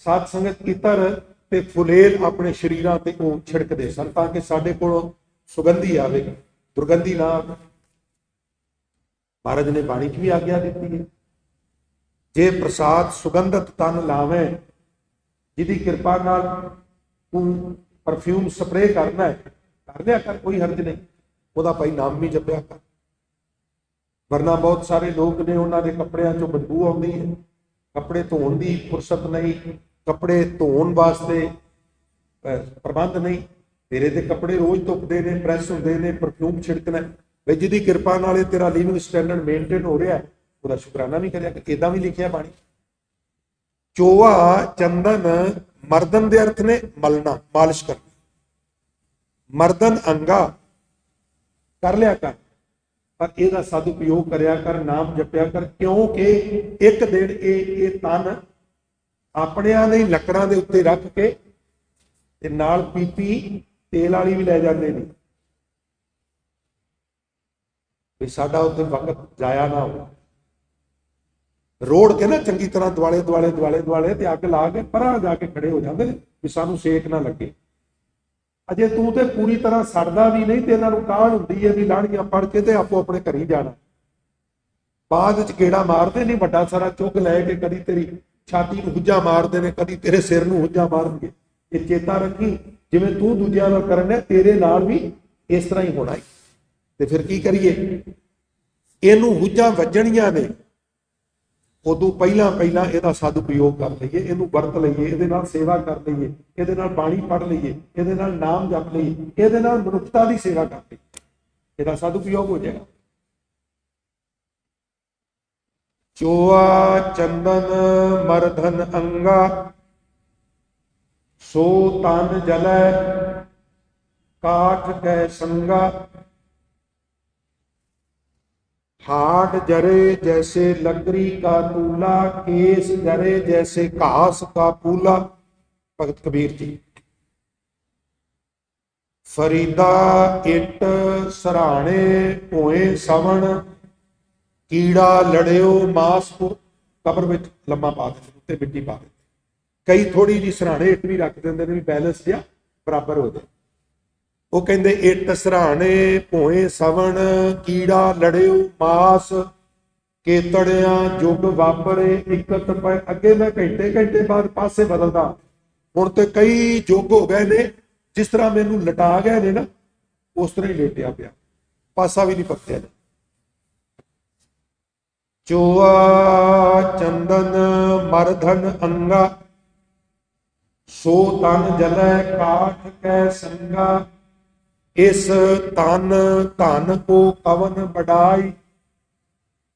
ਸਾਧ ਸੰਗਤ ਇਤਰ ਤੇ ਫੁਲੇਲ ਆਪਣੇ ਸਰੀਰਾਂ ਤੇ ਉਹ ਛਿੜਕਦੇ ਸਨ ਤਾਂ ਕਿ ਸਾਡੇ ਕੋਲ ਸੁਗੰਧੀ ਆਵੇ, ਦੁਰਗੰਧੀ ਨਾ ਆਵੇ। ਮਹਾਰਾਜ ਨੇ ਬਾਣੀ 'ਚ ਵੀ ਆਗਿਆ ਦਿੱਤੀ ਹੈ, ਜੇ ਪ੍ਰਸਾਦ ਸੁਗੰਧਤ ਤਨ ਲਾਵੇਂ, ਜਿਹਦੀ ਕਿਰਪਾ ਨਾਲ ਤੂੰ ਪਰਫਿਊਮ ਸਪਰੇ ਕਰਨਾ ਹੈ ਕਰ ਲਿਆ ਕਰ, ਕੋਈ ਹਰਜ ਨਹੀਂ। ਉਹਦਾ ਭਾਈ ਨਾਮ ਵੀ ਜਪਿਆ ਕਰ। ਵਰਨਾ ਬਹੁਤ ਸਾਰੇ ਲੋਕ ਨੇ ਉਹਨਾਂ ਦੇ ਕੱਪੜਿਆਂ 'ਚੋਂ ਬਦਬੂ ਆਉਂਦੀ ਹੈ, ਕੱਪੜੇ ਧੋਣ ਦੀ ਫੁਰਸਤ ਨਹੀਂ, ਕੱਪੜੇ ਧੋਣ ਵਾਸਤੇ ਪ੍ਰਬੰਧ ਨਹੀਂ। ਤੇਰੇ ਤੇ ਕੱਪੜੇ ਰੋਜ਼ ਧੁੱਪਦੇ ਨੇ, ਪ੍ਰੈਸ ਹੁੰਦੇ ਨੇ, ਪਰਫਿਊਮ ਛਿੜਕਣਾ ਬਈ ਜਿਹਦੀ ਕਿਰਪਾ ਨਾਲ ਇਹ ਤੇਰਾ ਲਿਵਿੰਗ ਸਟੈਂਡਰਡ ਮੇਨਟੇਨ ਹੋ ਰਿਹਾ, ਉਹਦਾ ਸ਼ੁਕਰਾਨਾ ਵੀ ਕਰਿਆ। ਇਦਾਂ ਵੀ ਲਿਖਿਆ ਬਾਣੀ। ਚੋਆ ਚੰਦਨ ਮਰਦਨ ਦੇ ਅਰਥ ਨੇ ਮਲਣਾ, ਮਾਲਿਸ਼ ਕਰਨਾ। ਮਰਦਨ ਅੰਗਾ ਕਰ ਲਿਆ ਕਰ, ਪਰ ਇਹਦਾ ਸਦਉਪਯੋਗ ਕਰਿਆ ਕਰ, ਨਾਮ ਜਪਿਆ ਕਰ। ਕਿਉਂਕਿ ਇੱਕ ਦਿਨ ਇਹ ਤਨ ਆਪਣਿਆਂ ਦੇ ਲੱਕੜਾਂ ਦੇ ਉੱਤੇ ਰੱਖ ਕੇ ਤੇ ਨਾਲ ਪੀਪੀ ਤੇਲ ਵਾਲੀ ਵੀ ਲੈ ਜਾਂਦੇ ਨੇ ਵੀ ਸਾਡਾ ਉੱਥੇ ਵਕਤ ਜਾਇਆ ਨਾ ਹੋ। ਰੋੜ ਕੇ ਨਾ ਚੰਗੀ ਤਰ੍ਹਾਂ ਦੁਆਲੇ ਤੇ ਅੱਗ ਲਾ ਕੇ ਪਰਾਂ ਜਾ ਕੇ ਖੜੇ ਹੋ ਜਾਂਦੇ ਨੇ ਵੀ ਸਾਨੂੰ ਸੇਕ ਨਾ ਲੱਗੇ। ਅਜੇ ਤੂੰ ਤੇ ਪੂਰੀ ਤਰ੍ਹਾਂ ਸੜਦਾ ਵੀ ਨਹੀਂ ਤੇ ਇਹਨਾਂ ਨੂੰ ਕਾਹਲ ਹੁੰਦੀ ਹੈ ਵੀ ਲਾਣੀਆਂ ਪੜ ਕੇ ਤੇ ਆਪੋ ਆਪਣੇ ਘਰੀ ਜਾਣਾ। ਬਾਅਦ ਵਿੱਚ ਗੇੜਾ ਮਾਰਦੇ ਨਹੀਂ, ਵੱਡਾ ਸਾਰਾ ਚੁੱਕ ਲੈ ਕੇ ਕਦੀ ਤੇਰੀ ਛਾਤੀ ਨੂੰ ਹੁੱਜਾ ਮਾਰਦੇ ਨੇ, ਕਦੀ ਤੇਰੇ ਸਿਰ ਨੂੰ ਹੁੱਜਾ ਮਾਰਨਗੇ। ਇਹ ਚੇਤਾ ਰੱਖੀ, ਜਿਵੇਂ ਤੂੰ ਦੂਜਿਆਂ ਨਾਲ ਕਰਨਾ ਤੇਰੇ ਨਾਲ ਵੀ ਇਸ ਤਰ੍ਹਾਂ ਹੀ ਹੋਣਾ ਹੈ। ਤੇ ਫਿਰ ਕੀ ਕਰੀਏ? ਇਹਨੂੰ ਹੁੱਜਾ ਵੱਜਣੀਆਂ ਨੇ, ਉਦੋਂ ਪਹਿਲਾਂ ਇਹਦਾ ਸਦਉਪਯੋਗ ਕਰ ਲਈਏ, ਇਹਨੂੰ ਵਰਤ ਲਈਏ, ਇਹਦੇ ਨਾਲ ਸੇਵਾ ਕਰ ਲਈਏ, ਇਹਦੇ ਨਾਲ ਬਾਣੀ ਪੜ੍ਹ ਲਈਏ, ਇਹਦੇ ਨਾਲ ਨਾਮ ਜਪ ਲਈਏ, ਇਹਦੇ ਨਾਲ ਮਨੁੱਖਤਾ ਦੀ ਸੇਵਾ ਕਰ ਲਈਏ, ਇਹਦਾ ਸਦਉਪਯੋਗ ਹੋ ਜਾਏਗਾ। ਚੋਆ ਚੰਦਨ ਮਰਧਨ ਅੰਗਾ, ਸੋ ਤਨ ਜਲੈ ਕਾਠ ਕੈ ਸੰਗਾ। हाट जरे जैसे लकड़ी का तूला, केस जरे जैसे घास का पूला। भगत कबीर जी। फरीदा इट सराणे होए सवण, कीड़ा लड़ियो मास को। कबर में लम्मा पा देते, उत्ते मिट्टी पा देते। कई थोड़ी जी सराणे इट भी रख देंगे भी बैलेंस जिहा बराबर हो जाए। ਉਹ ਕਹਿੰਦੇ ਇੱਟ ਸਰਾਣੇ ਭੋਏ ਸਵਣ, ਕੀੜਾ ਲੜਿਓ ਮਾਸ, ਕੇਤੜਿਆਂ ਜੁਗ ਵਾਪਰੇ ਇਕਤ ਪਏ। ਅੱਗੇ ਮੈਂ ਘੰਟੇ ਬਾਅਦ ਪਾਸੇ ਬਦਲਦਾ, ਹੁਣ ਤੇ ਕਈ ਯੁੱਗ ਹੋ ਗਏ ਨੇ, ਜਿਸ ਤਰ੍ਹਾਂ ਮੈਨੂੰ ਲਟਾ ਗਏ ਨੇ ਨਾ ਉਸ ਤਰ੍ਹਾਂ ਹੀ ਲੇਟਿਆ ਪਿਆ, ਪਾਸਾ ਵੀ ਨਹੀਂ ਪੱਕਿਆ। ਚੋਆ ਚੰਦਨ ਮਰਧਨ ਅੰਗਾ, ਸੋ ਤਨ ਜਲੈ ਕਾਠ ਕੈ ਸੰਗਾ। ਇਸ ਤਨ ਧਨ ਕੋ ਕਵਨ ਵਡਾਈ।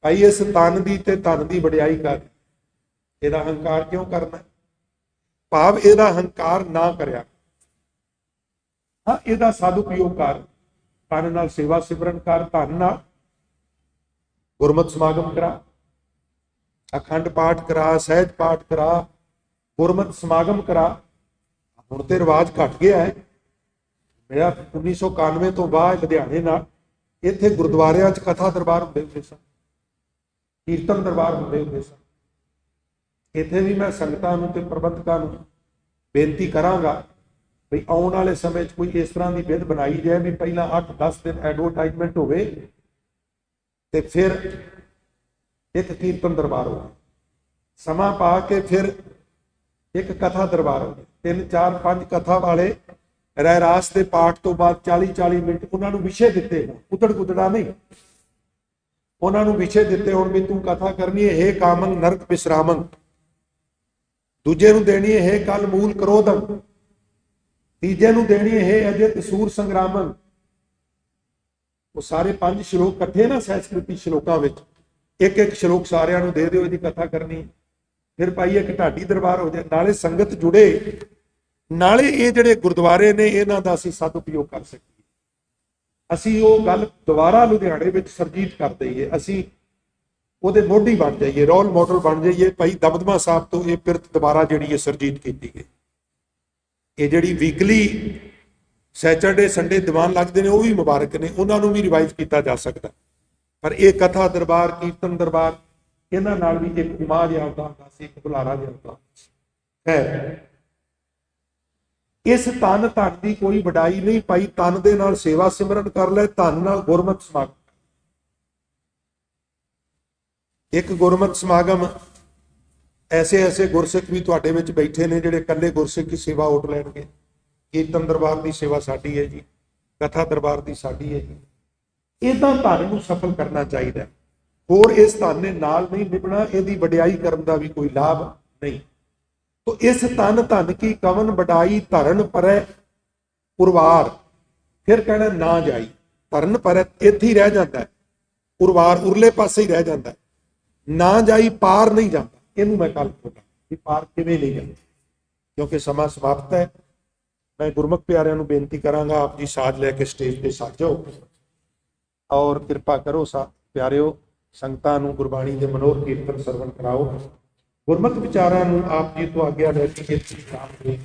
ਭਾਈ ਇਸ ਤਨ ਦੀ ਤੇ ਧਨ ਦੀ ਵਡਿਆਈ ਕਰ। ਇਹਦਾ ਹੰਕਾਰ ਕਿਉਂ ਕਰਨਾ? ਭਾਵ ਇਹਦਾ ਹੰਕਾਰ ਨਾ ਕਰਿਆ। ਹਾਂ, ਇਹਦਾ ਸਦਉਪਯੋਗ ਕਰ, ਤਨ ਨਾਲ ਸੇਵਾ ਸਿਮਰਨ ਕਰ, ਧਨ ਨਾਲ ਗੁਰਮਤਿ ਸਮਾਗਮ ਕਰਾ। ਅਖੰਡ ਪਾਠ ਕਰਾ, ਸਹਿਜ ਪਾਠ ਕਰਾ, ਗੁਰਮਤਿ ਸਮਾਗਮ ਕਰਾ। ਹੁਣ ਤੇ ਰਿਵਾਜ ਘਟ ਗਿਆ ਹੈ। ਮੇਰਾ 1991 ਤੋਂ ਬਾਅਦ ਲੁਧਿਆਣੇ ਨਾਲ ਇੱਥੇ ਗੁਰਦੁਆਰਿਆਂ 'ਚ ਕਥਾ ਦਰਬਾਰ ਹੁੰਦੇ ਸਨ, ਕੀਰਤਨ ਦਰਬਾਰ ਹੁੰਦੇ ਸਨ। ਇੱਥੇ ਵੀ ਮੈਂ ਸੰਗਤਾਂ ਨੂੰ ਤੇ ਪ੍ਰਬੰਧਕਾਂ ਨੂੰ ਬੇਨਤੀ ਕਰਾਂਗਾ ਵੀ ਆਉਣ ਵਾਲੇ ਸਮੇਂ 'ਚ ਕੋਈ ਇਸ ਤਰ੍ਹਾਂ ਦੀ ਵਿਧ ਬਣਾਈ ਜਾਏ ਵੀ ਪਹਿਲਾਂ 8-10 ਦਿਨ ਐਡਵਰਟਾਈਜ਼ਮੈਂਟ ਹੋਵੇ ਤੇ ਫਿਰ ਇੱਕ ਕੀਰਤਨ ਦਰਬਾਰ ਹੋਵੇ, ਸਮਾਂ ਪਾ ਕੇ ਫਿਰ ਇੱਕ ਕਥਾ ਦਰਬਾਰ ਹੋਵੇ। 3-4-5 ਕਥਾ ਵਾਲੇ ਰਹਿਰਾਸ ਦੇ ਪਾਠ ਤੋਂ ਬਾਅਦ 40-40 ਮਿੰਟ ਉਹਨਾਂ ਨੂੰ ਵਿਸ਼ੇ ਦਿੱਤੇ ਹੋਣ, ਉਦੜ ਗੁਦੜਾ ਨਹੀਂ, ਉਹਨਾਂ ਨੂੰ ਵਿਸ਼ੇ ਦਿੱਤੇ ਹੋਣ ਵੀ ਤੂੰ ਕਥਾ ਕਰਨੀ ਹੈ ਹੇ ਕਾਮੰ ਨਰਕ ਵਿਸਰਾਮੰ, ਦੂਜੇ ਨੂੰ ਦੇਣੀ ਹੈ ਹੇ ਕਲ ਮੂਲ ਕ੍ਰੋਧੰ, ਤੀਜੇ ਨੂੰ ਦੇਣੀ ਹੈ ਹੇ ਅਜਿਤ ਸੂਰ ਸੰਗਰਾਮੰ। ਉਹ ਸਾਰੇ 5 ਸ਼ਲੋਕ ਇਕੱਠੇ ਨਾ ਸੰਸਕ੍ਰਿਤੀ ਸ਼ਲੋਕਾਂ ਵਿੱਚ, ਇੱਕ ਸ਼ਲੋਕ ਸਾਰਿਆਂ ਨੂੰ ਦੇ ਦਿਓ, ਇਹਦੀ ਕਥਾ ਕਰਨੀ। ਫਿਰ ਭਾਈ ਇੱਕ ਢਾਡੀ ਦਰਬਾਰ ਹੋ ਜਾਏ, ਨਾਲੇ ਸੰਗਤ ਜੁੜੇ, ਨਾਲੇ ਇਹ ਜਿਹੜੇ ਗੁਰਦੁਆਰੇ ਨੇ ਇਹਨਾਂ ਦਾ ਅਸੀਂ ਸਦਉਪਯੋਗ ਕਰ ਸਕੀਏ। ਅਸੀਂ ਉਹ ਗੱਲ ਦੁਬਾਰਾ ਲੁਧਿਆਣੇ ਵਿੱਚ ਸਰਜੀਤ ਕਰ ਦਈਏ, ਅਸੀਂ ਉਹਦੇ ਮੋਢੀ ਬਣ ਜਾਈਏ, ਰੋਲ ਮਾਡਲ ਬਣ ਜਾਈਏ। ਭਾਈ ਦਮਦਮਾ ਸਾਹਿਬ ਤੋਂ ਇਹ ਪਿਰਤ ਦੁਬਾਰਾ ਜਿਹੜੀ ਹੈ ਸਰਜੀਤ ਕੀਤੀ ਗਈ। ਇਹ ਜਿਹੜੀ ਵੀਕਲੀ ਸੈਚਰਡੇ ਸੰਡੇ ਦੀਵਾਨ ਲੱਗਦੇ ਨੇ ਉਹ ਵੀ ਮੁਬਾਰਕ ਨੇ, ਉਹਨਾਂ ਨੂੰ ਵੀ ਰਿਵਾਈਜ਼ ਕੀਤਾ ਜਾ ਸਕਦਾ। ਪਰ ਇਹ ਕਥਾ ਦਰਬਾਰ, ਕੀਰਤਨ ਦਰਬਾਰ, ਇਹਨਾਂ ਨਾਲ ਵੀ ਇੱਕ ਉਮਾ ਜਿਹਾ ਹੁੰਦਾ ਸੀ, ਇੱਕ ਬੁਲਾਰਾ ਜਿਹਾ ਹੁੰਦਾ ਹੈ। ਇਸ ਤਨ ਧਨ ਦੀ ਕੋਈ ਵਡਾਈ ਨਹੀਂ ਭਾਈ, ਤਨ ਦੇ ਨਾਲ ਸੇਵਾ ਸਿਮਰਨ ਕਰ ਲੈ, ਧਨ ਨਾਲ ਗੁਰਮਤਿ ਸਮਾਗਮ। ਇੱਕ ਗੁਰਮਤਿ ਸਮਾਗਮ ਐਸੇ ਗੁਰਸਿੱਖ ਵੀ ਤੁਹਾਡੇ ਵਿੱਚ ਬੈਠੇ ਨੇ ਜਿਹੜੇ ਇਕੱਲੇ ਗੁਰਸਿੱਖ ਦੀ ਸੇਵਾ ਉੱਠ ਲੈਣਗੇ। ਕੀਰਤਨ ਦਰਬਾਰ ਦੀ ਸੇਵਾ ਸਾਡੀ ਹੈ ਜੀ, ਕਥਾ ਦਰਬਾਰ ਦੀ ਸਾਡੀ ਹੈ ਜੀ। ਇਹਦਾ ਧਨ ਨੂੰ ਸਫਲ ਕਰਨਾ ਚਾਹੀਦਾ। ਹੋਰ ਇਸ ਧਨ ਨੇ ਨਾਲ ਨਹੀਂ ਨਿਭਣਾ, ਇਹਦੀ ਵਡਿਆਈ ਕਰਨ ਦਾ ਵੀ ਕੋਈ ਲਾਭ ਨਹੀਂ। ਤੋ ਇਸ ਤਨ ਧਨ ਕੀ ਕਵਨ ਵਡਾਈ, ਧਰਨ ਪਰੈ ਉਰਵਾਰ। ਫਿਰ ਕਹਿਣਾ ਨਾ ਜਾਈ, ਧਰਨ ਪਰੈ ਇੱਥੇ ਹੀ ਰਹਿ ਜਾਂਦਾ, ਉਰਵਾਰ ਉਰਲੇ ਪਾਸੇ ਹੀ ਰਹਿ ਜਾਂਦਾ, ਨਾ ਜਾਈ ਪਾਰ ਨਹੀਂ ਜਾਂਦਾ। ਇਹਨੂੰ ਮੈਂ ਕੱਲ ਕਹਾਂਗਾ ਕਿ ਪਾਰ ਕਿਵੇਂ ਨਹੀਂ ਜਾਂਦਾ, ਕਿਉਂਕਿ ਸਮਾਂ ਸਮਾਪਤ ਹੈ। ਮੈਂ ਗੁਰਮੁਖ ਪਿਆਰਿਆਂ ਨੂੰ ਬੇਨਤੀ ਕਰਾਂਗਾ, ਆਪ ਜੀ ਸਾਜ ਲੈ ਕੇ ਸਟੇਜ ਤੇ ਸਾਜੋ ਔਰ ਕਿਰਪਾ ਕਰੋ ਪਿਆਰਿਓ, ਸੰਗਤਾਂ ਨੂੰ ਗੁਰਬਾਣੀ ਦੇ ਮਨੋਹਰ ਕੀਰਤਨ ਸਰਵਣ ਕਰਾਓ। ਗੁਰਮਤ ਵਿਚਾਰਾਂ ਨੂੰ ਆਪ ਜੀ ਤੋਂ ਆਗਿਆ ਲੈ ਕੇ ਕਰਦੇ